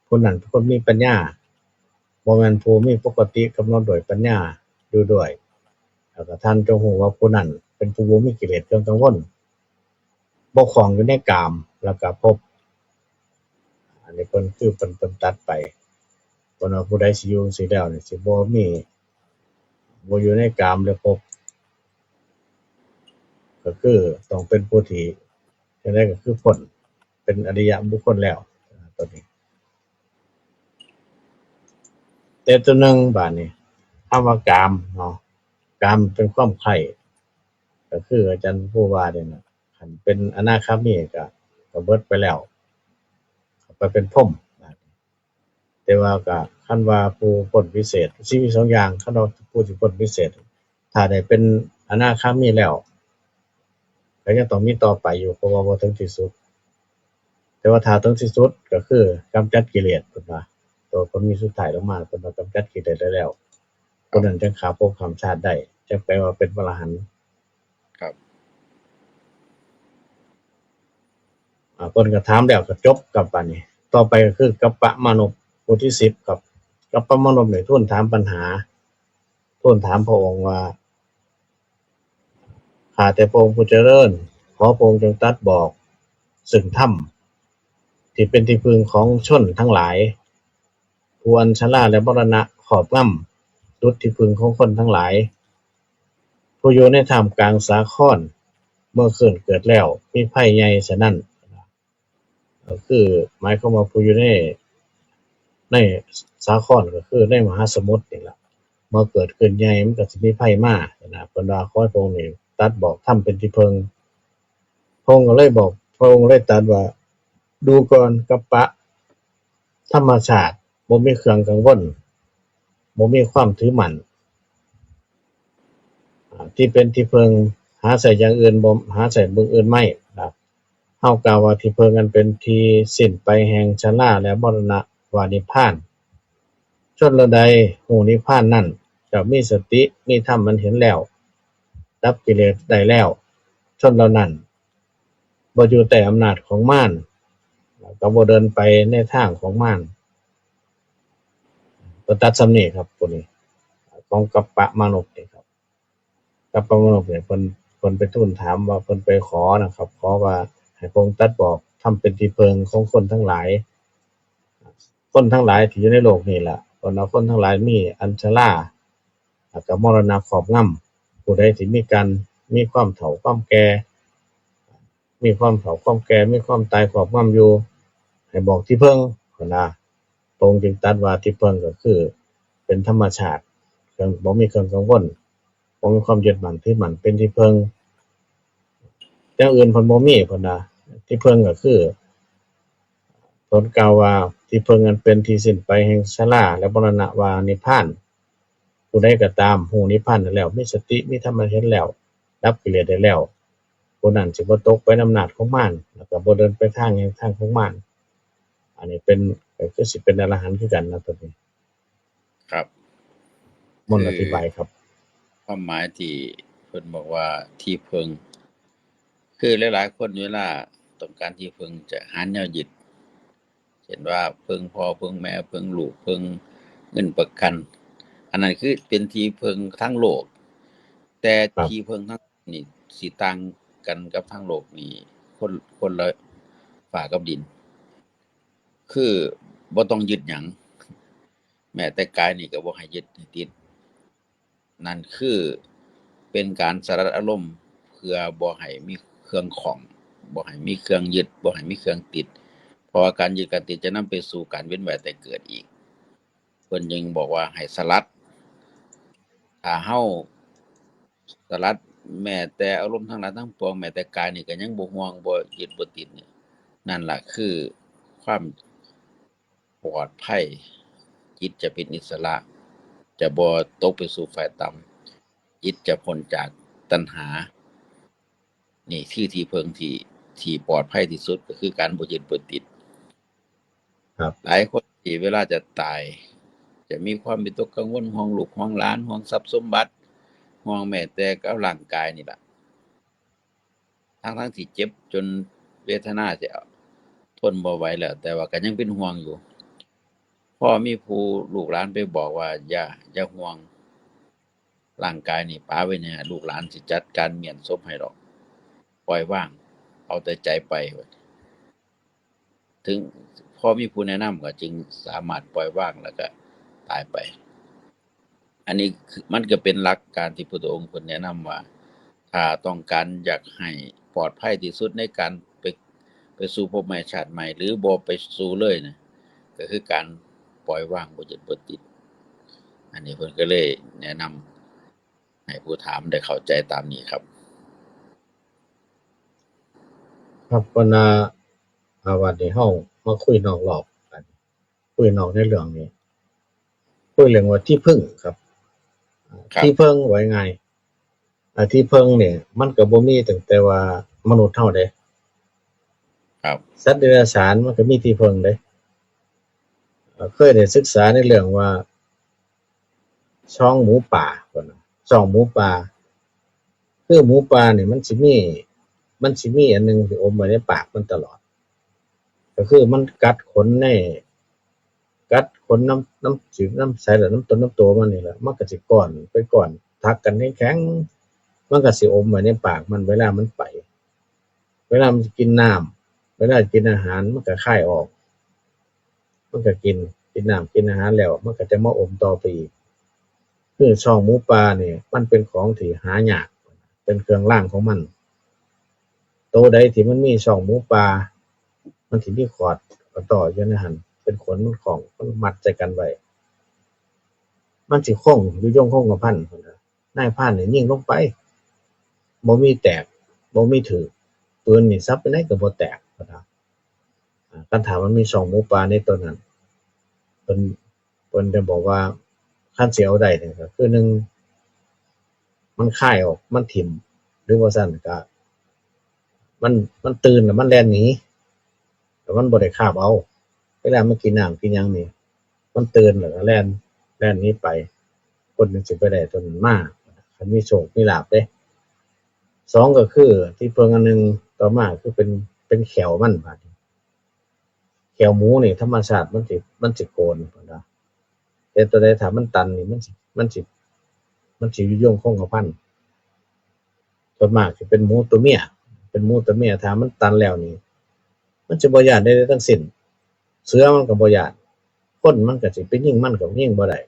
ผู้นั้นเป็นคนมีปัญญาบ่แม่นผู้มีปกติกำหนดด้วยปัญญาอยู่ด้วยแล้วก็ท่านจงรู้ว่าผู้นั้นเป็นผู้บ่มีกิเลสเครื่องกังวลบ่คล้องอยู่ในกามแล้วก็ภพอันนี้เพิ่นคือเพิ่นตัดไปเพิ่นว่าผู้ใดสิอยู่จั่งซี้แล้วนี่สิบ่อยู่ในกามและภพก็คือต้องเป็นผู้ที่จั่งใดก็คือพ้นเป็นอริยบุคคลแล้วตัวนี้แต่ตัวหนึ่งบาดนี้คำว่ากามเนาะกามเป็นความใคร่ก็คืออาจารย์ผู้ว่าเนี่ยนะคันเป็นอนาคามีก็เบิดไปแล้วไปเป็นพรหมบาดนี้แต่ว่าก็คันว่าผู้พ้นวิเศษสิมีสองอย่างคันว่าผู้ที่พ้นวิเศษถ้าได้เป็นอนาคามีแล้วก็ยังต้องมีต่อไปอยู่เพราะว่าบ่ถึงที่สุดแต่ว่าถ้าถึงที่สุดก็คือกำจัดกิเลสเพิ่นว่าตัวคนมีสุดท้ายลงมาเพิ่นว่ากำจัดกิเลสได้แล้วคนนั้นจังข้ามภพข้ามชาติได้จังแปลว่าเป็นพระอรหันต์
ครับ
เพิ่นก็ถามแล้วก็จบกับบัดนี้ต่อไปก็คือกัปปะมานพบทที่10ครับกัปปะมานพนี่ทูลถามปัญหาทูลถามพระองค์ว่าข้าแต่พระองค์ผู้เจริญขอพระองค์จงตรัสบอกซึ่งธรรมที่เป็นที่พึ่งของชนทั้งหลายผู้อันชราและมรณะครอบงำดุจที่พึ่งของคนทั้งหลายผู้อยู่ในท่ามกลางสาครเมื่อคืนเกิดแล้วมีภัยใหญ่ฉะนั้นก็คือหมายความว่าผู้อยู่ในสาครก็คือในมหาสมุทรนี่ล่ะเมื่อเกิดขึ้นใหญ่มันก็สิมีภัยมานะเพิ่นว่าขอให้พระองค์นี่ตรัสบอกธรรมเป็นที่พึ่งพระองค์ก็เลยบอกพระองค์เลยตรัสว่าดูก่อนกัปปะธรรมชาติบ่มีเครื่องกังวลบ่มีความถือมั่นที่เป็นที่พึ่งหาใส่อย่างอื่นบ่หาใส่เบิ่งอื่นไม่ครับเฮากล่าวว่าที่พึ่งนั้นเป็นที่สิ้นไปแห่งชราและมรณะว่านิพพานชนละใดหูนิพพานนั้นจะมีสติมีธรรมมันเห็นแล้วดับกิเลสได้แล้วชนเหล่านั้นบ่อยู่ใต้อำนาจของมารก็บ่เดินไปในทางของมารก็ตัดส่ำนี้ครับตัวนี้ของกัปปะมานพนี่ครับกัปปะมานพเนี่ยเพิ่นไปทูลถามว่าเพิ่นไปขอนะครับขอว่าให้พระองค์ตรัสบอกธรรมเป็นที่พึ่งของคนทั้งหลายคนทั้งหลายที่อยู่ในโลกนี้ล่ะเพิ่นว่าคนทั้งหลายมีอันชราแล้วก็มรณะครอบงำผู้ใดที่มีความเฒ่าความแก่มีความเฒ่าความแก่มีความตายครอบงำอยู่ให้บอกที่พึ่งเพิ่นว่าพระองค์จึงตรัสว่าที่พึ่งก็คือเป็นธรรมชาติบ่มีเครื่องกังวลบ่มีความยึดมั่นถือมั่นเป็นที่พึ่งอย่างอื่นเพิ่นบ่มีเพิ่นว่าที่พึ่งก็คือเพิ่นกล่าวว่าที่พึ่งนั้นเป็นที่สิ้นไปแห่งชราและมรณะว่านิพพานผู้ใดก็ตามรู้นิพพานได้แล้วมีสติมีธรรมเห็นแล้วดับกิเลสได้แล้วผู้นั้นสิบ่ตกไปในอำนาจของมารแล้วก็บ่เดินไปทางแห่งทางของมารอันนี้เป็นก็คือสิเป็นอรหันต์คือกันนะตัวนี้
ครับ
มนต์อธิบายครับ
ความหมายที่เพิ่นบอกว่าที่พึ่งคือหลายๆคนเวลาต้องการที่พึ่งจะหาแนวยึดเช่นว่าพึ่งพ่อพึ่งแม่พึ่งลูกพึ่งเงินประกันอันนั้นคือเป็นที่พึ่งทั้งโลกแต่
ครับ
ที่พึ่งทั้งนี่สิต่างกันกับทั้งโลกนี่คนละฟ้ากับดินคือบ่ต้องยึดหยังแม้แต่กายนี่ก็บ่ให้ยึดให้ติดนั่นคือเป็นการสลัดอารมณ์เพื่อบ่ให้มีเครื่องข้องบ่ให้มีเครื่องยึดบ่ให้มีเครื่องติดเพราะว่าการยึดการติดจะนำไปสู่การเวียนว่ายตายเกิดอีกเพิ่นยังบอกว่าให้สลัดถ้าเฮาสลัดแม้แต่อารมณ์ทั้งหลายทั้งปวงแม้แต่กายนี่ก็ยังบ่ห่วงบ่ยึดบ่ติดนี่นั่นล่ะคือความปลอดภัยจิตจะเป็นอิสระจะบ่ตกไปสู่ฝ่ายต่ำจิตจะพ้นจากตัณหานี่คือที่พึ่งที่ปลอดภัยที่สุดก็คือการบ่ยึดบ่ติด
ครับ
หลายคนที่เวลาจะตาย จะมีความวิตกกังวลห่วงลูกห่วงหลานห่วงทรัพย์สมบัติห่วงแม้แต่กับร่างกายนี่ล่ะทั้งที่เจ็บจนเวทนาจะทนบ่ไหวแล้วแต่ว่าก็ยังเป็นห่วงอยู่พอมีผู้ลูกหลานไปบอกว่าอย่าห่วงร่างกายนี่ป๋าไว้เนี่ยลูกหลานสิจัดการเมียนศพให้ดอกปล่อยวางเอาแต่ใจไปว่าถึงพอมีผู้แนะนำก็จึงสามารถปล่อยวางแล้วก็ตายไป อันนี้คือมันก็เป็นหลักการที่พุทธองค์เพิ่นแนะนำว่าถ้าต้องการอยากให้ปลอดภัยที่สุดในการไปสู่ภพใหม่ชาติใหม่หรือบ่ไปสู่เลยนะก็คือการปล่อยวางบ่ยึดบ่ติดอันนี้เพิ่นก็เลยแนะนำให้ผู้ถามได้เข้าใจตามนี้ครับ
ครับวันวันนี้เฮามาคุยนอกรอบกันคุยนอกในเรื่องนี้คุยเรื่องว่าที่พึ่งครับที่พึ่งไว้ไงที่พึ่งเนี่ยมันก็บ่มีตั้งแต่ว่ามนุษย์เฮาเด้
ครับ
สัตว์เดรัจฉานมันก็มีที่พึ่งเด้เคยได้ศึกษาในเรื่องว่าช่องหมูป่าพุ่นน่ะช่องหมูป่าคือหมูป่านี่มันสิมีอันหนึงที่อมไว้ในปากมันตลอดก็คือมันกัดขนน้ำจืดน้ำใสแล้วน้ำต้นน้ำโตมันนี่แหละมันก็สิก้อนเป็นก้อนทักกันให้แข็งมันก็สิอมไว้ในปากมันเวลามันไปเวลามันกินน้ำเวลากินอาหารมันก็คายออกมันก็กินน้ำกินอาหารแล้วมันก็จะมาอมต่อไปอีกคือช่องหมูป่านี่มันเป็นของที่หายากเป็นเครื่องรางของมันตัวใดที่มันมีช่องหมูป่ามันสิมีขอดต่ออยู่ในหันเป็นขนของมันมัดใจกันไว้มันสิคงอยู่ยงคงกระพันพุ่นน่ะนายพรานนี่ยิงลงไปบ่มีแตกบ่มีถูกปืนนี่ซับไปไหนก็บ่แตกพุ่นน่ะคันถามมันมีช่องหมูป่าในตัวนั้นเพิ่นจะบอกว่าคันสิเอาได้นี่ก็คือ1มันคายออกมันทิ่มหรือว่าซั่นก็มันตื่นแล้วมันแล่นหนีแต่มันบ่ได้คาบเอาเวลามันกินน้ำกินหยังนี่มันตื่นแล้วก็แล่นหนีไปคนจั่งสิไปได้ตัวนั้นมาคันมีโชคมีลาภเด้2ก็คือที่เพิ่งอันหนึ่งต่อมาคือเป็นแขวมันบาดนี้แขวหมูนี่ธรรมชาติมันสิโกนพุ่นน่ะแต่ตัวใดถ้ามันตันนี่มันสิอยู่ยงคงกระพันส่วนมากสิเป็นหมูตัวเมียถ้ามันตันแล้วนี่มันจะบ่ย้านใดๆทั้งสิ้นเสือมันก็บ่ย้านคนมันก็สิไปยิงมันก็ยิงบ่ได้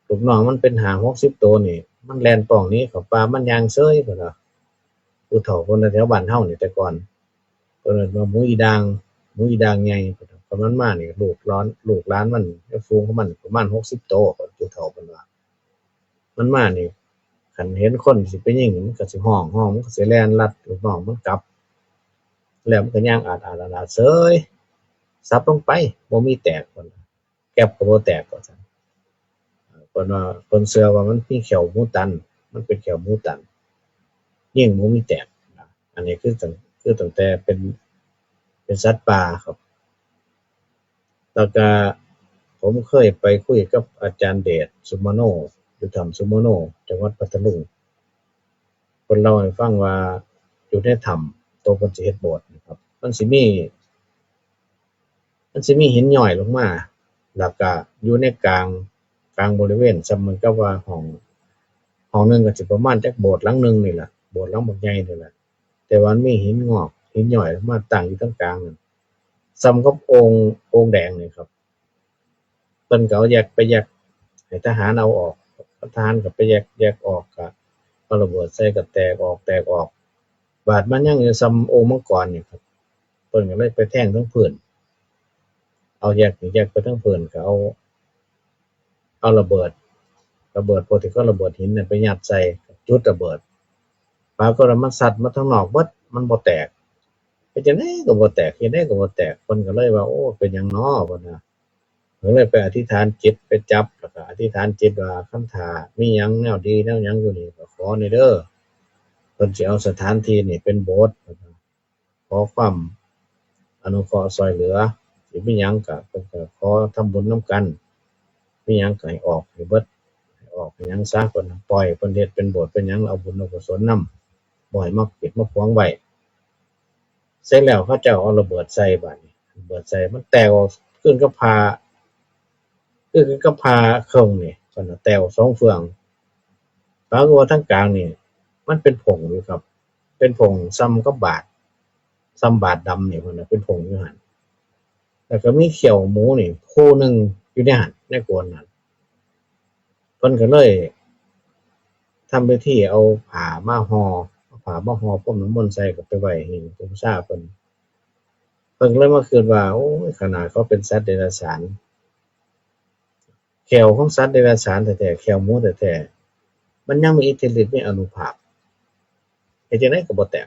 ลูกน้องมันเป็น50-60ตัวนี่มันแล่นป้องหนีเข้าป่ามันย่างเฉยพุ่นน่ะผู้เฒ่าคนแถวบ้านเฮานี่แต่ก่อนเพิ่นเอิ้นว่าหมูอีด่างใหญ่พุ่นน่ะพอมันมานี่ลูกหลานมันฝูงของมันประมาณ60ตัวผู้เฒ่าเพิ่นว่ามันมานี่คันเห็นคนสิไปยิงมันก็สิร้องมันก็สิแล่นลัดลูกน้องมันกลับแล้วมันก็ย่างอาดๆๆเฉยสับลงไปบ่มีแตกพุ่นน่ะแก๊บก็บ่แตกว่าซั่นเพิ่นว่าเพิ่นเชื่อว่ามันมีแขวหมูตันมันเป็นแขวหมูตันยิงบ่มีแตกอันนี้คือตั้งแต่เป็นสัตว์ป่าครับแล้วก็ผมเคยไปคุยกับอาจารย์เดชสุมาโนอยู่ถ้ำสุมาโนจังหวัดพัทลุงเพิ่นเล่าให้ฟังว่าอยู่ในถ้ำตัวเพิ่นสิเฮ็ดโบสถ์นะครับมันสิมีหินย่อยลงมาแล้วก็อยู่ในกลางบริเวณส่ำเหมือนกับว่าห้องหนึ่งก็สิประมาณจักโบสถ์หลังหนึ่งนี่แหละโบสถ์หลังบักใหญ่นี่แหละแต่ว่ามันมีหินงอกหินย่อยลงมาตั้งอยู่ตรงกลางนั่นส่ำกับองค์แดงนี่ครับเพิ่นก็เอาแยกให้ทหารเอาออกทหารก็ไปแยกออกก็เอาระเบิดใส่ก็แตกออกบาดมันยังอยู่ส่ำองค์มังกรนี่ครับเพิ่นก็เลยไปแทงทั้งพื้นเอาแยกไปทั้งพื้นก็เอาระเบิดปกติก็ระเบิดหินน่ะไปยัดใส่จุดระเบิดปรากฏว่ามันสัดมาทางนอกเบิดมันบ่แตกเฮ็ดจังได๋ก็บ่แตกเฮ็ดได้ก็บ่แตกเพิ่นก็เลยว่าโอ้เป็นหยังน้อเพิ่นว่าเพิ่นเลยไปอธิษฐานจิตไปจับแล้วก็อธิษฐานจิตว่าคันถ้ามีหยังแนวดีแนวหยังอยู่นี่ก็ขอหน่อยเด้อเพิ่นสิเอาสถานที่นี่เป็นโบสถ์ขอความอนุเคราะห์ช่วยเหลือสิมีหยังก็เพิ่นก็ขอทำบุญนำกัน มีหยังก็ให้ออกให้เบิดให้ออกให้หยังซะเพิ่นปล่อยเพิ่นเฮ็ดเป็นโบสถ์เป็นหยังเอาบุญเอากุศลนำบ่ให้มาปิดมาขวางไว้เสร็จแล้วเขาเจ้าเอาระเบิดใส่บัดนี้ระเบิดใส่มันแตกออกขึ้นกับพาคือกับพาเครื่องนี่เพิ่นน่ะแตกออก2เฟืองปรากฏว่าทางกลางนี่มันเป็นผงอยู่ครับเป็นผงซ้ำกับบาดซ้ำบาดดำนี่เพิ่นน่ะเป็นผงอยู่หั่นแล้วก็มีเขียวหมูนี่คู่หนึงอยู่ในหั่นในกวนนั่นเพิ่นก็เลยทำพิธีเอาผ้ามาห่อเอาผ้ามาห่อพรมน้ำมนต์ใส่ก็ไปไว้ให้ผู้บูชาเพิ่นก็เลยมาคิดว่าโอ้ยขนาดเขาเป็นสัตว์เดรัจฉานแขวของสัตว์เดรัจฉานแท้ๆแขวหมูแท้ๆมันยังมีอิทธิฤทธิ์มีอานุภาพเฮ็ดจั่งใดก็บ่แตก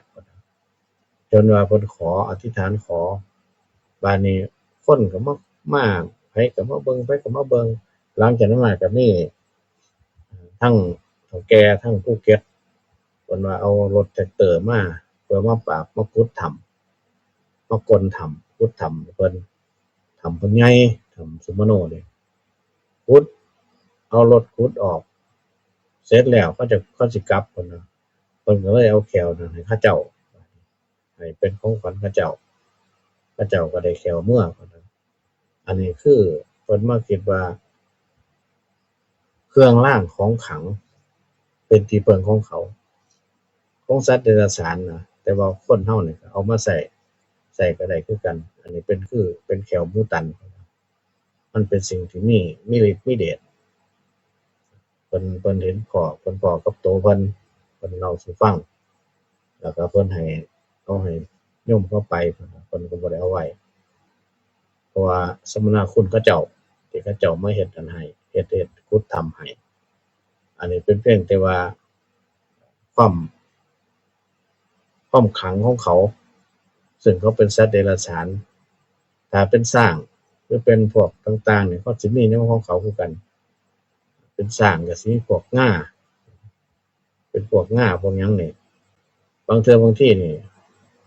จนว่าเพิ่นขออธิษฐานขอบัดนี้คนก็มาไผก็มาเบิ่งไผก็มาเบิ่งหลังจากนั้นมาก็มีทั้งเฒ่าแก่ทั้งผู้เก็บเพิ่นว่าเอารถแทรกเตอร์มาเพื่อมาปราบมาขุดถ้ำมากลถ้ำขุดถ้ำเพิ่นถ้ำเพิ่นใหญ่ถ้ำสุมโนนี่ขุดเอารถขุดออกเสร็จแล้วเขาสิกลับเพิ่นว่าเพิ่นก็เลยเอาแขวนั้นให้เขาเจ้าให้เป็นของขวัญเขาเจ้าเขาเจ้าก็ได้แขวเมื่อเพิ่นว่าอันนี้คือเพิ่นมาคิดว่าเครื่องรางของขลังเป็นที่พึ่งของเขาของสัตว์เดรัจฉานนะแต่ว่าคนเฮานี่ก็เอามาใส่ก็ได้คือกันอันนี้เป็นแขวหมูตันมันเป็นสิ่งที่มีฤทธิ์มีเดชเพิ่นเห็นเพิ่นพ้อกับโตเพิ่นเล่าสู่ฟังแล้วก็เพิ่นให้เอาให้โยมเข้าไปเพิ่นก็บ่ได้เอาไว้เพราะว่าสมณคุณเขาเจ้าที่เขาเจ้ามาเฮ็ดอันให้เฮ็ดขุดถ้ำให้อันนี้เป็นเพียงแต่ว่าความขลังของเขาซึ่งเขาเป็นสัตว์เดรัจฉานถ้าเป็นช้างหรือเป็นพวกต่างๆนี่เขาสิมีแนวของเขาคือกันเป็นช้างก็สิมีพวกง่าเป็นพวกง่าพวกหยังนี่บางเทื่อบางทีนี่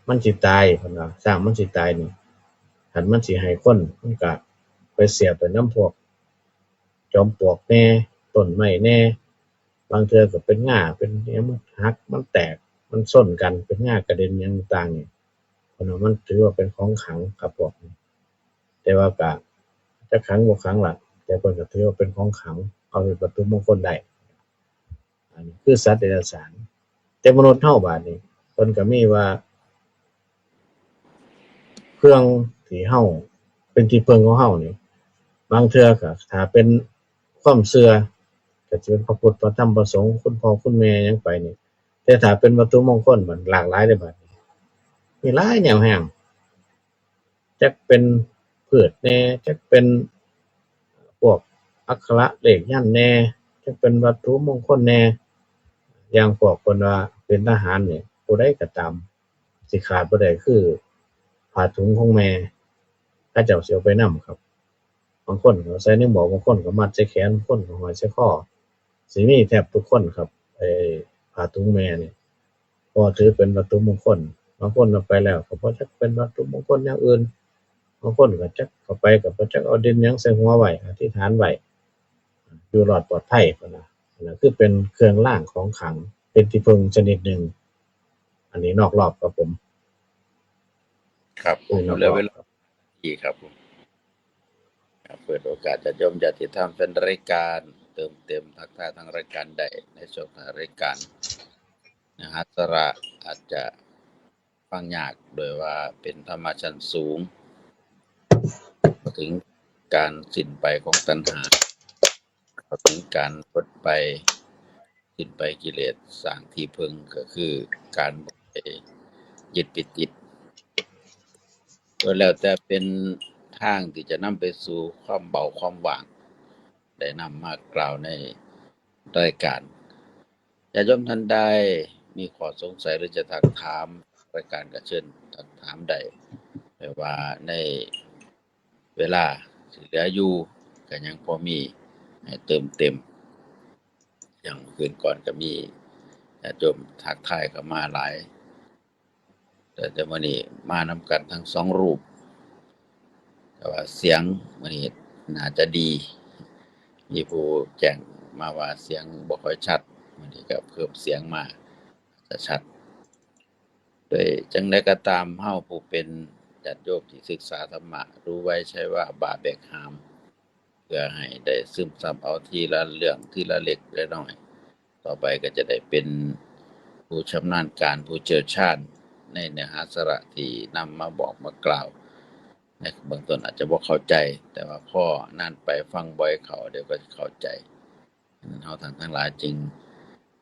มันสิตายเพิ่นว่าช้างมันสิตายนี่คันมันสิให้คนมันก็ไปเสียบไปนำพวกจอมปลวกแหน่ต้นไม้แหน่บางเทื่อก็เป็นง่าเป็นอิหยังมันหักมันแตกมันส้นกันเป็นง่ากระเด็นหยังต่างๆนี่เพิ่นว่ามันถือว่าเป็นของขลังครับพวกนี้แต่ว่าก็จะขลังบ่ขลังล่ะแต่เพิ่นก็ถือว่าเป็นของขลังเอาเป็นวัตถุมงคลได้อันนี้คือสัตว์เดรัจฉานแต่มนุษย์เฮาบัดนี้เพิ่นก็มีว่าเครื่องที่เฮาเป็นที่พึ่งของเฮานี่บางเทื่อก็ถ้าเป็นความเชื่อก็สิเป็นพระพุทธพระธรรมพระสงฆ์คุณพ่อคุณแม่หยังไปนี่แต่ถ้าเป็นวัตถุมงคลมันหลากหลายเด้อบัดนี้มีหลายแนวแฮงจักเป็นพืชแหน่จักเป็นพวกอักขระเลขยันต์แหน่จักเป็นวัตถุมงคลแหน่อย่างพวกเพิ่นว่าเป็นทหารนี่ผู้ใดก็ตามสิขาดบ่ได้คือผ้าถุงของแม่เขาเจ้าสิเอาไปนำครับบางคนก็ใส่ในหมวกบางคนก็มัดใส่แขนบางคนก็ห้อยใส่คอสิมีแทบทุกคนครับผ้าถุงแม่นี่เพราะว่าถือเป็นวัตถุมงคลบางคนเอาไปแล้วก็บ่จักเป็นวัตถุมงคลอย่างอื่นบางคนก็จักเอาไปก็บ่จักเอาดินหยังใส่หัวไว้อธิษฐานไว้อยู่รอดปลอดภัยพุ่นน่ะอันนั้นคือเป็นเครื่องรางของขลังเป็นที่พึ่งชนิดหนึ่งอันนี้นอกรอบครับผม
ครับผม
นอก
เหลื
ร
อ
อบ
เวลาอีกครับผมครับเปิดโอกาสญาติโยมญาติธรรมเป็นรายการเติมเต็มทักทายทางรายการได้ในช่วงท้ายรายการเนื้อหาสาระอาจจะฟังยากโดยว่าเป็นธรรมะชั้นสูงถึงการสิ้นไปของตัณหาเข้าถึงการลดไปสิ้นไปกิเลสสร้างที่พึ่งก็คือการบ่ไปยึดปิดติดก็แล้วแต่เป็นทางที่จะนำไปสู่ความเบาความว่างได้นำมากล่าวในรายการญาติโยมท่านใดมีข้อสงสัยหรือจะทักถามรายการก็เชิญทักถามได้ไม่ว่าในเวลาที่เหลืออยู่ก็ยังพอมีให้เติมเต็มอย่างคืนก่อนก็มีญาติโยมทักทายเข้ามาหลายแต่มื้อนี้มานำกันทั้งสองรูปแต่ว่าเสียงมื้อนี้น่าจะดี มีผู้แจ้งมาว่าเสียงบ่ค่อยชัดวันนี้ก็เพิ่มเสียงมาจะชัดโดยจังไดก็ตามเฮาผู้เป็นญาติโยมที่ศึกษาธรรมะรู้ไว้ใช่ว่าบาแบกหาม เพื่อให้ได้ซึมซับเอาทีละเรื่องทีละเล็กละน้อยต่อไปก็จะได้เป็นผู้ชำนาญการผู้เชี่ยวชาญในเนื้อหาสาระที่นำมาบอกมากล่าวในเบื้องต้นอาจจะบ่เข้าใจ แต่ว่าพอนั่นไปฟังบ่อยเขาเดี๋ยวก็เข้าใจฉะนั้นเฮาท่านทั้งหลายจึง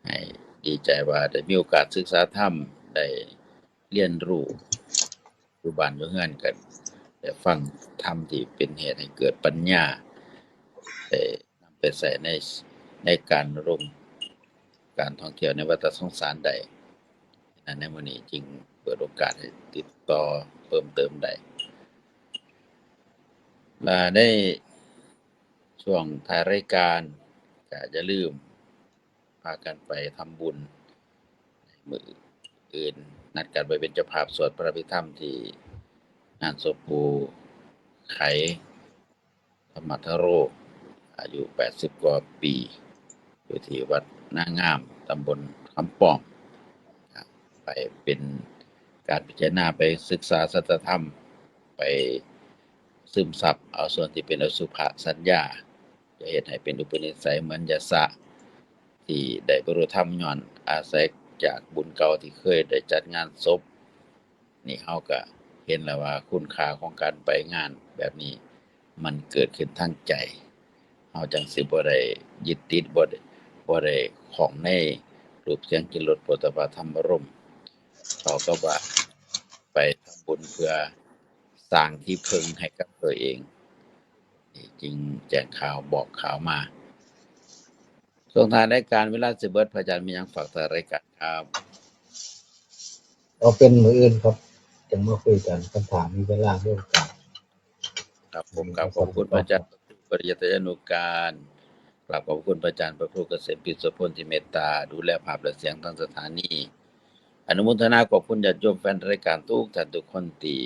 ให้ดีใจว่าได้มีโอกาสศึกษาธรรมได้เรียนรู้อยู่บ้านอยู่เรือนกันได้ฟังธรรมที่เป็นเหตุให้เกิดปัญญา ได้นำไปใส่ในการร่วมการท่องเที่ยวในวัฏสงสารใดในมื้อนี้จึงเปิดโอกาสให้ติดต่อเพิ่มเติมได้และในช่วงท้ายรายการก็อย่าลืมพากันไปทำบุญมื้ออื่นนัดกันไปเป็นเจ้าภาพสวดพระอภิธรรมที่งานศพปู่ไขธรรมทโร อายุ80กว่าปีอยู่ที่วัดนางามตำบลคำป้อมไปเป็นการพิจารณาไปศึกษาสัจธรรมไปซึมซับเอาส่วนที่เป็นอสุภสัญญาจะเฮ็ดให้เป็นอุปนิสัยเหมือนยสะที่ได้บรรลุธรรมย้อนอาศัยจากบุญเก่าที่เคยได้จัดงานศพนี่เฮาก็เห็นแล้วว่าคุณค่าของการไปงานแบบนี้มันเกิดขึ้นทางใจ เฮาจังสิบ่ได้ยึดติดบ่ได้คล้องในรูปเสียงกลิ่นรสโผฏฐัพพะธรรมารมณ์เท่ากับว่าไปทำบุญเพื่อสร้างที่พึ่งให้กับตัวเองนี่จึงแจ้งข่าวบอกข่าวมาช่วงท้ายรายการเวลาสิเบิดพระอาจารย์มีหยังฝากต่อรายการครับ
เอาเป็นมื้ออื่นครับจะมาคุยกันคำถามมีเวลาร่วมกัน
ครับผมครับขอบคุณพระอาจารย์ปริยัติยานุการกราบขอบคุณพระอาจารย์พระครูเกษมปิโสพลที่เมตตาดูแลภาพและเสียงทางสถานีอนุโมทนาขอบคุณญาติโยมแฟนรายการทุกท่านทุกคนที่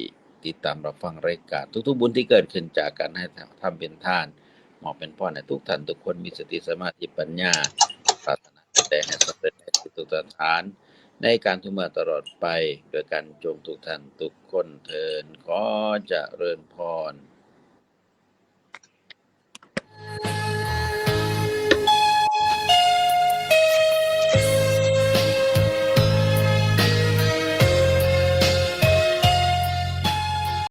ติดตามรับฟังรายการทุกๆบุญที่เกิดขึ้นจากการให้ทำเป็นทานมอบเป็นพรให้ทุกท่านทุกคนมีสติสมาธิปัญญาปรารถนาแต่ให้สำเร็จในทุกสถานในการทุกเมื่อตลอดไปโดยการจงทุกท่านทุกคนเทินขอเจริญพร